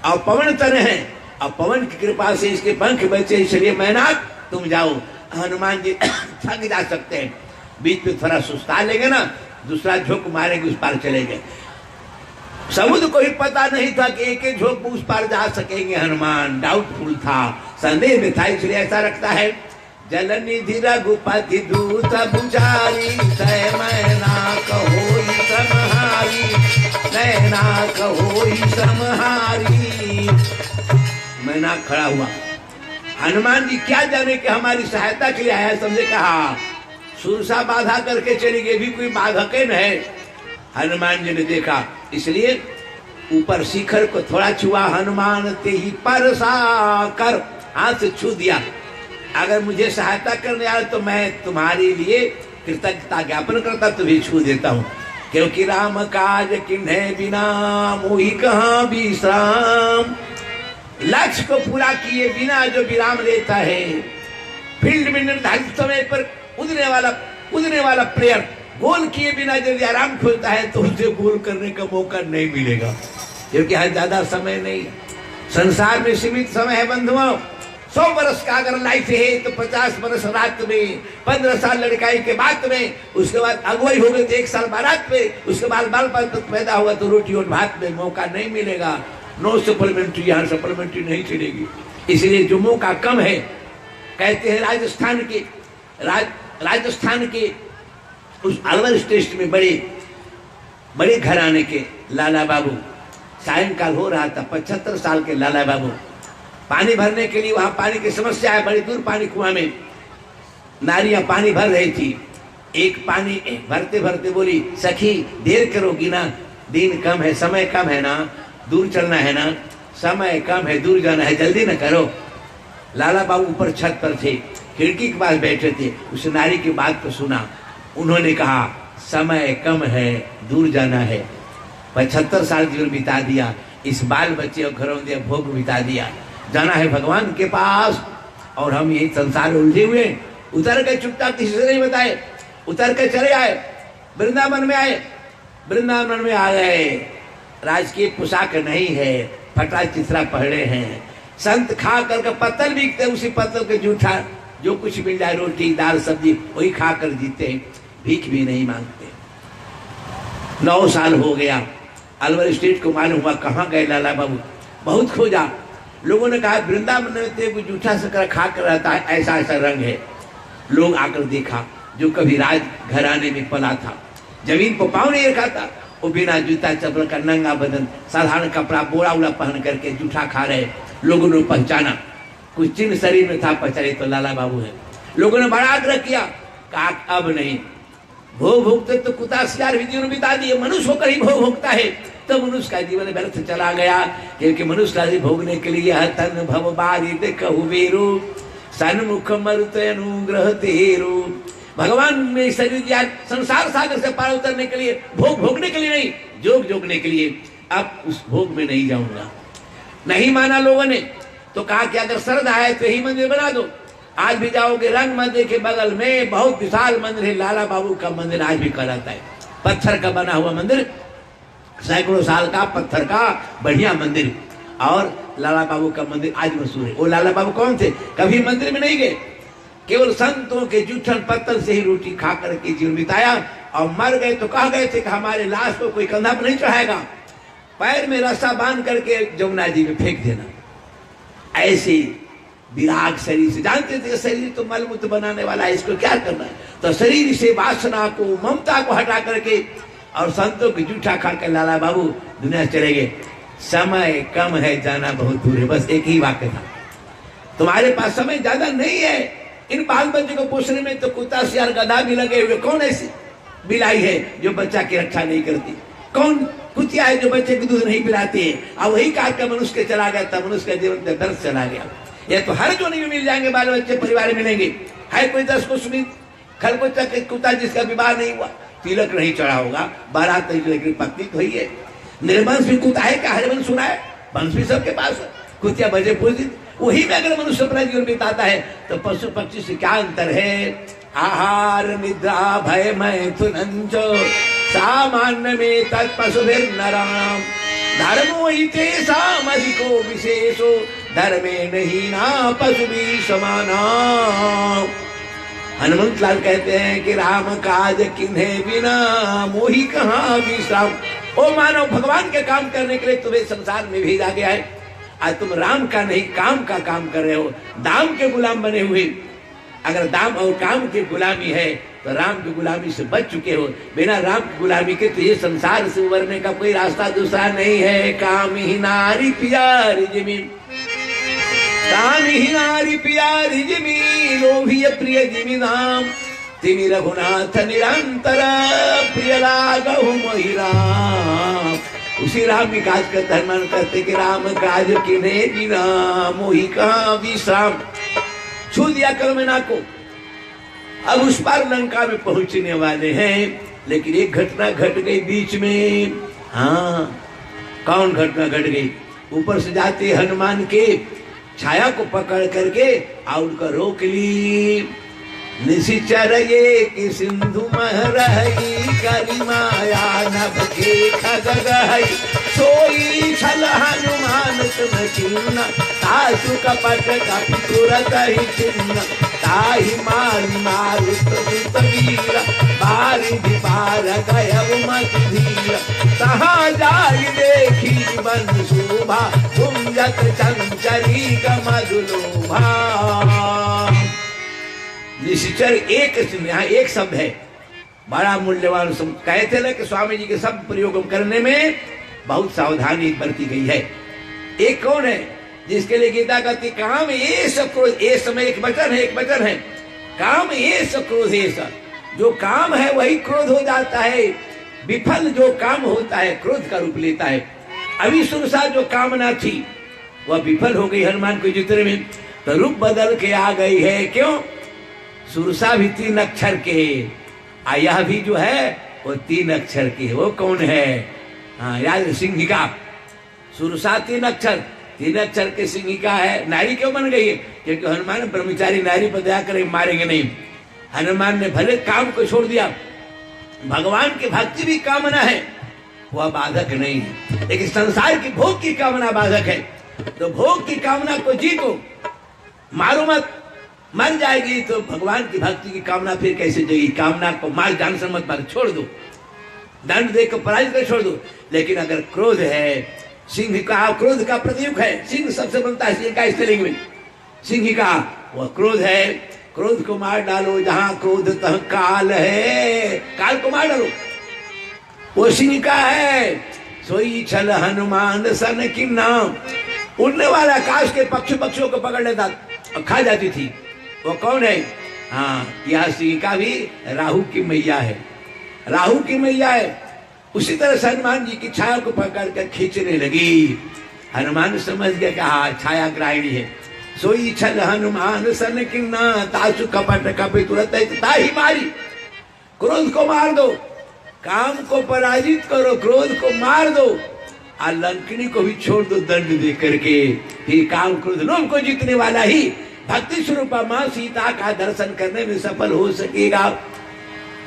और पवन तन है, और पवन की कृपा से इसके पंख बचे, इसलिए मैनाक तुम जाओ। हनुमान जी थक जा सकते हैं, बीच में थोड़ा सुस्ता लेंगे ना, दूसरा झोंक मारेंगे, उस पार चले गए। समुद्र को ही पता नहीं था कि एक झोंक में उस पार जा सकेंगे हनुमान। डाउटफुल था, संदेह में था, इसलिए ऐसा रखता है जल निधि रघुपति दूत पुजारी, तय मैनाक होई श्रमहारी, मैनाक होई श्रमहारी। मैनाक खड़ा हुआ। हनुमान जी क्या जाने कि हमारी सहायता के लिए आया, समझे कहा सुरसा बाधा करके चली गई, भी कोई बाधक न है। हनुमान जी ने देखा, इसलिए ऊपर शिखर को थोड़ा छुआ हनुमान ते ही परसा कर, हाथ से छू दिया। अगर मुझे सहायता करने आए तो मैं तुम्हारे लिए कृतज्ञता ज्ञापन करता, तुम्हें छू देता हूँ। क्योंकि राम काज किन्हे बिना मोहि कहाँ विश्राम। लक्ष्य को पूरा किए बिना जो विराम लेता है, फील्ड में निर्धारित समय पर कूदने वाला प्लेयर गोल किए बिना यदि आराम खोजता है तो उसे गोल करने का मौका नहीं मिलेगा, क्योंकि यहाँ ज्यादा समय नहीं है। संसार में सीमित समय है बंधुओं। 100 वर्ष का अगर लाइफ है तो 50 वर्ष रात में, 15 साल लड़काई के बाद में, उसके बाद अगुवाई हो गई तो 1 साल बारात में, उसके बाद बाल बाल पैदा हुआ तो रोटी और भात में मौका नहीं मिलेगा। नो सप्लीमेंट्री, यहाँ सप्लीमेंट्री नहीं चलेगी। इसलिए जो मौका कम है, कहते हैं राजस्थान के उस अलवर स्टेशन में बड़े घराने के लाला बाबू, सायंकाल हो रहा था, 75 साल के लाला बाबू पानी भरने के लिए, वहां पानी की समस्या है, बड़ी दूर पानी कुआं में नारियां पानी भर रही थी। एक पानी भरते भरते बोली, सखी देर करोगी ना, दिन कम है, समय कम है ना, दूर चलना है ना, समय कम है, दूर जाना है, जल्दी ना करो। लाला बाबू ऊपर छत पर थे, खिड़की के पास बैठे थे, उस नारी की बात को सुना। उन्होंने कहा, समय कम है, दूर जाना है। 75 साल जीवन बिता दिया, इस बाल बच्चे और घरों में भोग बिता दिया, जाना है भगवान के पास। और हम यही संसार में उलझे हुए, उतर के चुपचाप किसी से नहीं बताए, उतर के चले आए, वृंदावन में आए। वृंदावन में आ गए, राजकीय पोशाक नहीं है, फटा चिथरा पहने हैं। संत खा करके पत्तल बिकते, उसी पत्तल के जूठा जो कुछ मिल जाए, रोटी दाल सब्जी, वही खा कर जीते हैं, भीख भी नहीं मांगते। 9 साल हो गया, अलवर स्टेट को मालूम हुआ कहाँ गए लाला बाबू। बहुत खोजा, लोगों ने कहा वृंदावन में जूठा शक्कर खा कर रहता है, ऐसा ऐसा रंग है। लोग आकर देखा, जो कभी राज घराने में पला था, जमीन पर पाँव नहीं रखा था, वो बिना जूता चप्पल का नंगा बदन, साधारण कपड़ा बोरा उड़ा पहन करके जूठा खा रहे। लोगों ने पहचाना, कुछ चिन्ह शरीर में था, पहचाने तो लाला बाबू है। लोगों ने बड़ा आग्रह किया, कहा अब नहीं, भोग भोगते तो कुत्ता शिकार भी जीवन बिता दिए, मनुष्य होकर ही भोग भोगता है, तो मनुष्य का जीवन व्यर्थ चला गया। क्योंकि मनुष्य का भोगने के लिए तन भव बारित कहु सन्मुख मरुत अनुग्रह तेरु। भगवान ने शरीर दिया संसार सागर से पार उतरने के लिए, भोग भोगने के लिए नहीं, जोग जोगने के लिए। अब उस भोग में नहीं जाऊंगा। नहीं माना लोगों ने, तो कहा कि अगर श्रद्धा है तो यही मंदिर बना दो। आज भी जाओगे रंग मंदिर के बगल में बहुत विशाल मंदिर है, लाला बाबू का मंदिर आज भी कहलाता है। पत्थर का बना हुआ मंदिर, सैकड़ों साल का पत्थर का बढ़िया मंदिर, और लाला बाबू का मंदिर आज मशहूर है। वो लाला बाबू कौन थे? कभी मंदिर में नहीं गए, केवल संतों के जूठन पत्तल से ही रोटी खा करके जीवन बिताया। और मर गए तो कह गए थे कि हमारे लाश को कोई कंधा पर नहीं चढ़ाएगा, पैर में रस्सा बांध करके जमुना जी में फेंक देना। ऐसे विराग शरीर से, जानते थे शरीर तो मलमूत्र बनाने वाला है, इसको क्या करना है। तो शरीर से वासना को, ममता को हटा करके और संतों की जूठा खा कर लाला बाबू दुनिया चले गए। समय कम है, जाना बहुत दूर है। बस एक ही वाक्य था, तुम्हारे पास समय ज्यादा नहीं है। इन बाल बच्चे को पोषने में तो कुत्ता सियार गधा भी लगे हुए। कौन ऐसी बिलाई है जो बच्चा की रक्षा नहीं करती? कौन कुतिया है जो बच्चे को दूध नहीं पिलाती है? अब वही काट कर मनुष्य के चला गया, तब मनुष्य का जीवन में दर्द चला गया। ये तो हर जोनी में मिल जाएंगे, बाल बच्चे परिवार मिलेंगे। है कोई 10 को सुमित खरगोश कुत्ता जिसका विवाह नहीं हुआ, तिलक नहीं चढ़ा होगा, बारात नहीं, लेकिन पत्नी तो ही है। निर्वंश भी कुत्ता है क्या? हरिवंश सुना है, वंश भी सबके पास है। कुतिया बजे पूजित, वही में अगर मनुष्य अपना जीवन बिताता है तो पशु पक्षी से क्या अंतर है? आहार निद्रा भय मैथुनंच सामान्य में तत्पशुभिर नराम धर्मो हिते सामधिको विशेषो धर्मे नहीं ना पशु भी समाना। हनुमंत लाल कहते हैं कि राम काज किन्हे बिना मोही कहाँ विश्राम। ओ मानव, भगवान के काम करने के लिए तुम्हें संसार में भेजा गया है। आज तुम राम का नहीं काम का काम कर रहे हो, दाम के गुलाम बने हुए। अगर दाम और काम की गुलामी है तो राम की गुलामी से बच चुके हो। बिना राम की गुलामी के तो ये संसार से उबरने का कोई रास्ता दूसरा नहीं है। काम ही नारी प्यारी जमीन, काम ही नारी प्यारी जमीन, लोभी प्रिय जिमी नाम तिमी रघुनाथ निरंतर प्रिय लागहु मोहि राम। उसी राम की काज का धर्म करते कि राम काज किन्हे बिना मोहि कहाँ विश्राम। छू दिया कलमना को। अब उस पार लंका में पहुंचने वाले हैं, लेकिन एक घटना घट गई बीच में। हाँ, कौन घटना घट गई? ऊपर से जाते हनुमान के छाया को पकड़ करके और उनका रोक ली। निशिचर ये कि सिंधु मह रही करी माया नभ के खगगहई सोई छल हनुमान तुम चिन्ह तासु कपट कपि तुरत ही चिन्ह ताहि मारि मारुत सुत वीर बारिधि पार गयउ मति धीर तहाँ जाई देखी बन शोभा कुंजत चंचरी कमदुलोभा। निशिचर यहाँ एक शब्द है, बड़ा मूल्यवान। कहते ना कि स्वामी जी के शब्द प्रयोग करने में बहुत सावधानी बरती गई है। एक कौन है जिसके लिए गीता कहती काम ये सब क्रोध, ये समय एक वचन है काम ये सब क्रोध, ये सब जो काम है वही क्रोध हो जाता है। विफल जो काम होता है क्रोध का रूप लेता है। अभी सुरसा जो कामना थी वह विफल हो गई हनुमान को जितने में, तो रूप बदल के आ गई है। क्यों? सुरसा भी 3 अक्षर के, यह भी जो है वो 3 अक्षर की है। वो कौन है? हाँ याद, सिंहिका। सुरसा 3 अक्षर के सिंहिका है। नारी क्यों बन गई है? क्योंकि हनुमान ब्रह्मचारी नारी पर दया करे मारेंगे नहीं। हनुमान ने भले काम को छोड़ दिया, भगवान की भक्ति भी कामना है, वह बाधक नहीं है, लेकिन संसार की भोग की कामना बाधक है। तो भोग की कामना को जीतो, मारो मत, मर जाएगी तो भगवान की भक्ति की कामना फिर कैसे जाएगी? कामना को मार जान से मत मार, छोड़ दो, दंड देकर पराजित कर छोड़ दो। लेकिन अगर क्रोध है, सिंह का क्रोध का प्रतीक है, सिंह सबसे बनता है सिंह का स्त्रीलिंग में, सिंह का वह क्रोध है। क्रोध को मार डालो, जहां क्रोध तह काल है, काल को मार डालो, वो सिंह का है। सोई छल हनुमान सन की नाम, उड़ने वाला आकाश के पक्षियों को पकड़ लेता और खा जाती थी। वो कौन है? हाँ, यह सिंह का भी राहु की मैया है, राहु की मैया है। उसी तरह से हनुमान जी की छाया को पकड़ कर खींचने लगी। हनुमान समझ गया कि हाँ छाया ग्राहिणी है। सोई छल हनुमान सन किन्ना तासु कपट कपि तुरत ताहि मारी। क्रोध को मार दो, काम को पराजित करो, क्रोध को मार दो, और लंकिनी को भी छोड़ दो दंड दे करके। फिर काम क्रोध लोभ को जीतने वाला ही भक्ति स्वरूपा मां सीता का दर्शन करने में सफल हो सकेगा।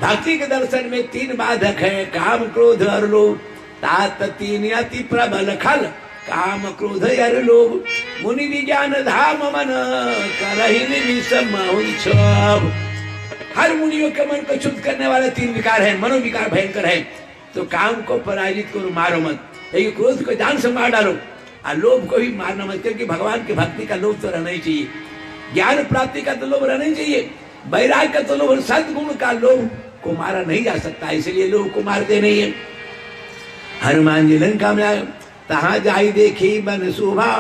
भक्ति के दर्शन में 3 बाधक है, काम क्रोध और लोभ। तात 3 अति प्रबल खल, काम क्रोध और लोभ। मुनि विज्ञान धाम मन करहिन विषम छब। हर मुनियों के मन को शुद्ध करने वाले 3 विकार है, मनोविकार भयंकर है। तो काम को पराजित करो, मारो मत, लेकिन क्रोध को जान से मार डालो, और लोभ को भी मारना मत, क्योंकि भगवान की भक्ति का लोभ तो रहना ही चाहिए, ज्ञान प्राप्ति का तो लोभ रहना ही चाहिए, वैराग्य का तो लोभ, सद्गुण का लोभ को मारा नहीं जा सकता, इसलिए लोभ को मारते नहीं है। हनुमान जी लंका में आए, तहां जाई देखी बन शोभा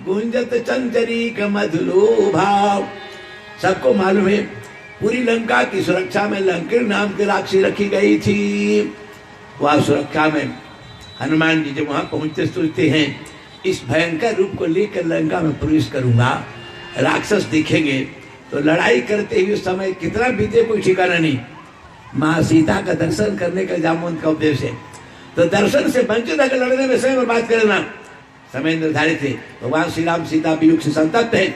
गुंजत चंचरी का मधुलोभा। सबको मालूम है पूरी लंका की सुरक्षा में लंकिन नाम की राक्षसी रखी गई थी। वह सुरक्षा में हनुमान जी जब वहां पहुंचते सोचते हैं इस भयंकर रूप को लेकर लंका में प्रवेश करूंगा, राक्षस दिखेंगे तो लड़ाई करते हुए समय कितना बीते कोई ठिकाना नहीं। माँ सीता का दर्शन करने का जामुन का उद्देश्य है, तो दर्शन से वंचित अगर लड़ने में समय बर्बाद करना, समय निर्धारित है। भगवान श्री राम सीता वियोग से संतप्त है,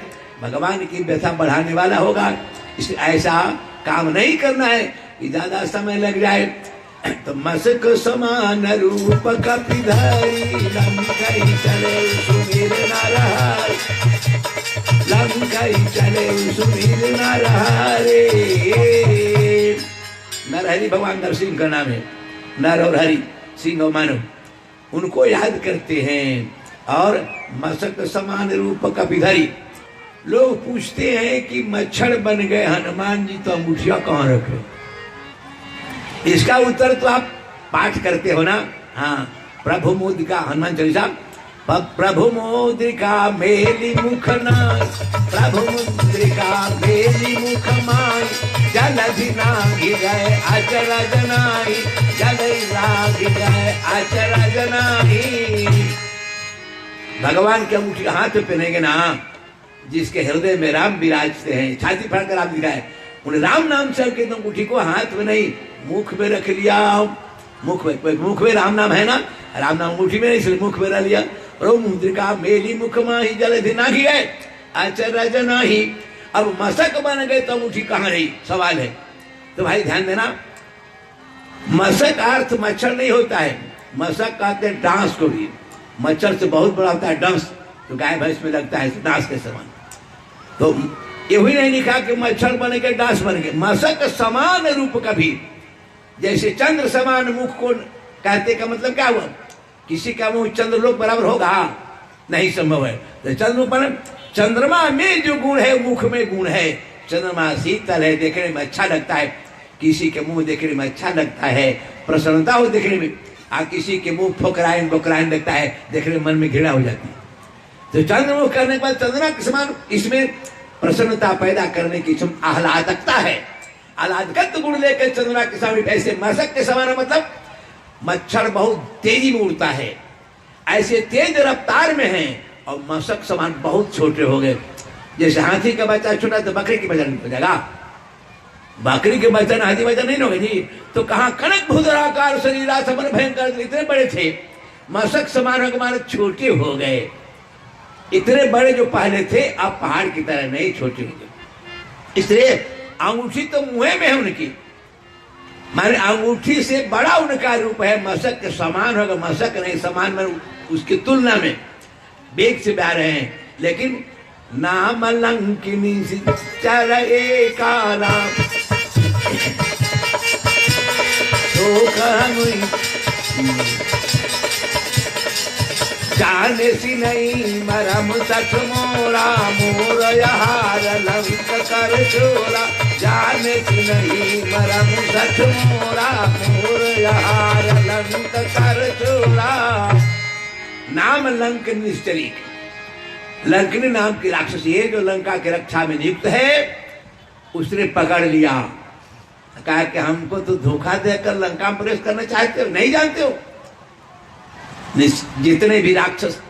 भगवान की व्यथा बढ़ाने वाला होगा, इसलिए ऐसा काम नहीं करना है कि ज्यादा समय लग जाए। तो मस्क समान रूप कपिधारी लंकाई चले सुमीर नाराय, लंकाई चले सुमीर नाराय। नरहरि भगवान नरसिंह का नाम है, नर और हरि, सिंह और मानव, उनको याद करते हैं। और मस्क समान रूप कपिधारी, लोग पूछते हैं कि मच्छर बन गए हनुमान जी, तो अंगूठिया कहाँ रखे? इसका उत्तर तो आप पाठ करते हो ना। हाँ, प्रभु मुद्रिका, हनुमान चालीसा, प्रभु मुद्रिका मेली मुख नाय, प्रभु मुद्रिका मेली मुख माय, जलधि नागी गए अचरज नाई, जलधि नागी गए अचरज नाई। भगवान के अंगूठी हाथ में पहनेंगे ना, जिसके हृदय में राम विराजते हैं, छाती फाड़कर राम दिखाए, उन्हें राम नाम से के अंगूठी को हाथ में नहीं मुख में रख लिया। मुख में राम नाम है ना, राम नाम अंगूठी में नहीं, इसलिए मुख में रख लिया। रो मुद्रिका मेली मुख माही जलधि नाही है अचरज नाही। अब मशक बन गए तो अंगूठी कहाँ रही, सवाल है। तो भाई ध्यान देना, मशक अर्थ मच्छर नहीं होता है, मशक कहते हैं डांस को भी। मच्छर से बहुत बड़ा होता है डांस, तो गाय भैंस में लगता है डांस के समान। तो ये भी नहीं लिखा कि मच्छर बन के डांस बन गए। मशक समान रूप कभी, जैसे चंद्र समान मुख को कहते का मतलब क्या हुआ, किसी का मुंह चंद्रलोक बराबर होगा, नहीं संभव है। तो चंद्रमा में जो गुण है मुख में गुण है। चंद्रमा शीतल है, देखने में अच्छा लगता है, किसी के मुंह देखने में अच्छा लगता है, प्रसन्नता हो देखने में। आ किसी के मुंह फोकराइन बोकराइन लगता है, देखने में मन में घृणा हो जाती है। तो चंद्रमुख करने के बाद चंद्रमा के समान इसमें प्रसन्नता पैदा करने की आह्लादकता है। आह्लादकत गुण लेकर चंद्रमा के सामने, ऐसे मशक के समान मतलब मच्छर बहुत तेजी में उड़ता है, ऐसे तेज रफ्तार में है, और मशक समान बहुत छोटे हो गए। जैसे हाथी का बच्चा छोटा तो बकरी की वजन हो जाएगा, बकरी के बच्चा हाथी वजन नहीं होगा जी। तो कहाँ कनक भूधराकार शरीरा समन भयंकर, इतने बड़े थे, मशक समान हमारे छोटे हो गए। इतने बड़े जो पहले थे अब पहाड़ की तरह नहीं, छोटे हो गए। इसलिए अंगूठी तो मुंह में है उनकी, माने अंगूठी से बड़ा उनका रूप है, मशक के समान होगा, मशक नहीं समान में उसकी तुलना में बेग से बह रहे हैं। लेकिन नाम लंकिनी चर एकारा जाने सी नहीं मरम सठ मोरा, मोर यहार लंक कर चोरा। जाने सी नहीं मरम सठ मोरा, मोर यहार लंक कर चोरा। नाम लंक निश्चरी, लंकनी नाम की राक्षसी है जो लंका की रक्षा में नियुक्त है, उसने पकड़ लिया। कहा कि हमको तो धोखा देकर लंका में प्रवेश करना चाहते हो, नहीं जानते हो। जितने भी राक्षस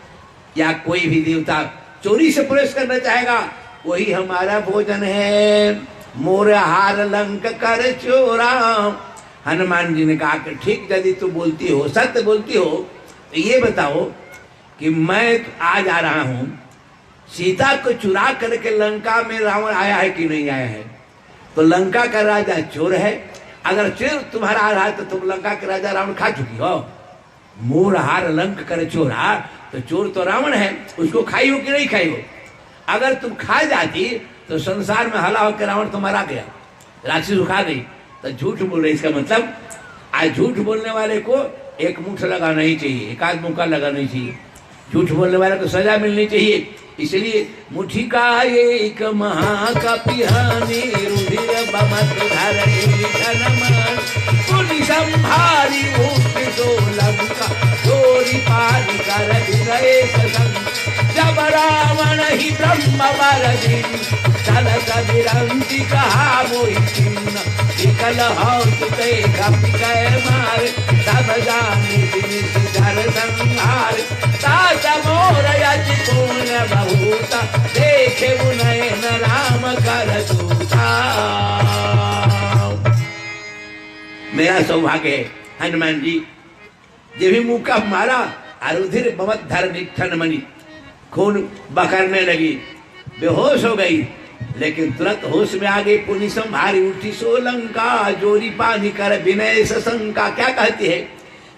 या कोई भी देवता चोरी से प्रवेश करना चाहेगा, वही हमारा भोजन है। मोर हार लंक कर चोरा। हनुमान जी ने कहा कि ठीक, यदि तू बोलती हो, सत्य बोलती हो, तो ये बताओ कि मैं आज आ रहा हूं, सीता को चुरा करके लंका में रावण आया है कि नहीं आया है? तो लंका का राजा चोर है, अगर चोर तुम्हारा आ रहा है तो तुम लंका के राजा रावण खा चुकी हो। मोर हार लंक कर चोरा, तो चोर तो रावण है, उसको खाई हो कि नहीं खाई हो? अगर तुम खा जाती तो संसार में हला होकर रावण तो मारा गया, राक्षस खा गई। तो झूठ बोल रहे, इसका मतलब आज झूठ बोलने वाले को एक मुठ लगाना ही चाहिए, एक आध मुक्का लगाना ही चाहिए। झूठ बोलने वाले को सजा मिलनी चाहिए। इसलिए मुठी का एक महाकपिहानी रुधिर बमत धरणी धनमान पुनि संभारी उठ दो लंका चोरी पारी कर गए सदन। जब रावण ही ब्रह्म बरदी चल कबिरंती कहा मोहि चिन्ह विकल हो तुते कपि कह मारे। तब जाने जिनिस धर संहार तात मोर यति पुण्य बहुता देखे नयन राम कर दूता। मेरा सौभाग्य है हनुमान जी, जब भी मुक्का मारा अरुधिर बमत धर निठन मणि, खून बकरने लगी, बेहोश हो गई, लेकिन तुरंत होश में आ गई। पुनि संभारी उठी सोलंका जोरी पानी कर विनय सशंका। क्या कहती है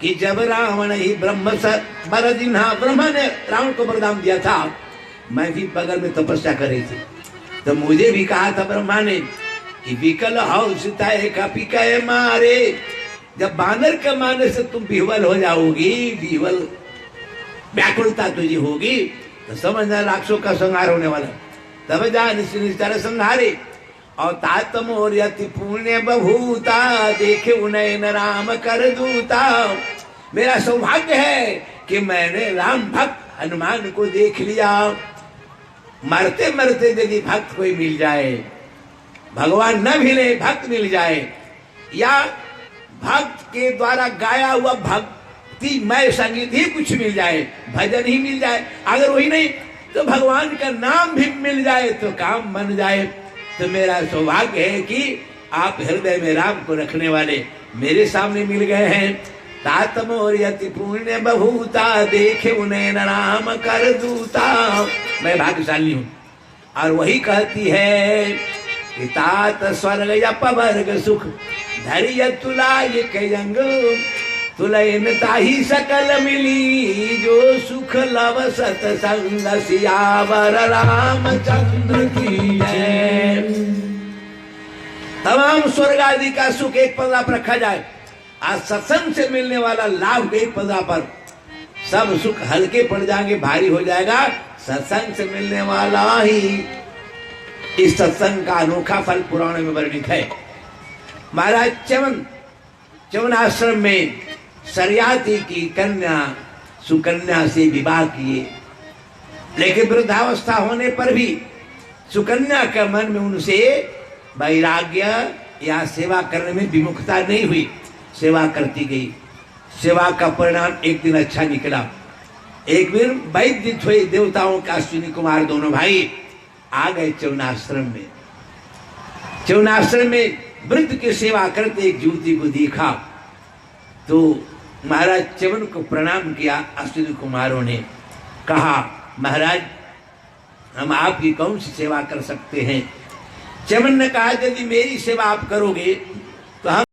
कि जब रावण ही ब्रह्म बरदिन्हा, ब्रह्मा ने रावण को वरदान दिया था, मैं भी बगल में तपस्या कर रही थी, तो मुझे भी कहा था ब्रह्मा ने कि विकल हौसता कपि कह मारे। जब बानर के मारने से तुम विह्वल हो जाओगी, विह्वल व्याकुलता तुझी होगी, तो समझना राक्षसों का संहार होने वाला। तब जा निश्चर संहारे और तात मोर यति पुण्य बभूता देखे उनयन राम कर दूता। मेरा सौभाग्य है कि मैंने राम भक्त हनुमान को देख लिया। मरते मरते यदि भक्त कोई मिल जाए, भगवान न मिले भक्त मिल जाए, या भक्त के द्वारा गाया हुआ भक्तिमय संगीत ही कुछ मिल जाए, भजन ही मिल जाए, अगर वही नहीं तो भगवान का नाम भी मिल जाए तो काम बन जाए। तो मेरा सौभाग्य है कि आप हृदय में राम को रखने वाले मेरे सामने मिल गए हैं। तात मोर यति पुण्य बहुता, देखे उन्हें राम कर दूता। मैं भाग्यशाली हूं। और वही कहती है कि तात स्वर्ग अपवर्ग सुख, धैर्य तुलाय के अंग, तुलयन ताही सकल मिली, जो सुख लव सतसंग, सियावर रामचंद्र की जय। तमाम स्वर्ग आदि का सुख एक पल्ला पर रखा जाए, आज सत्संग से मिलने वाला लाभ एक पल्ला पर, सब सुख हल्के पड़ जाएंगे, भारी हो जाएगा। सत्संग से मिलने वाला ही, इस सत्संग का अनोखा फल पुराण में वर्णित है। महाराज च्यवन आश्रम में सरियाती की कन्या सुकन्या से विवाह किए, लेकिन वृद्धावस्था होने पर भी सुकन्या के मन में उनसे वैराग्य या सेवा करने में विमुखता नहीं हुई, सेवा करती गई। सेवा का परिणाम एक दिन अच्छा निकला। एक दिन वैद्य हुए देवताओं का अश्विनी कुमार दोनों भाई आ गए च्यवनाश्रम में। च्यवनाश्रम में वृद्ध की सेवा करते एक युवती को देखा, तो महाराज च्यवन को प्रणाम किया। अश्विनी कुमारों ने कहा, महाराज हम आपकी कौन सी सेवा कर सकते हैं? च्यवन ने कहा, यदि मेरी सेवा आप करोगे तो हम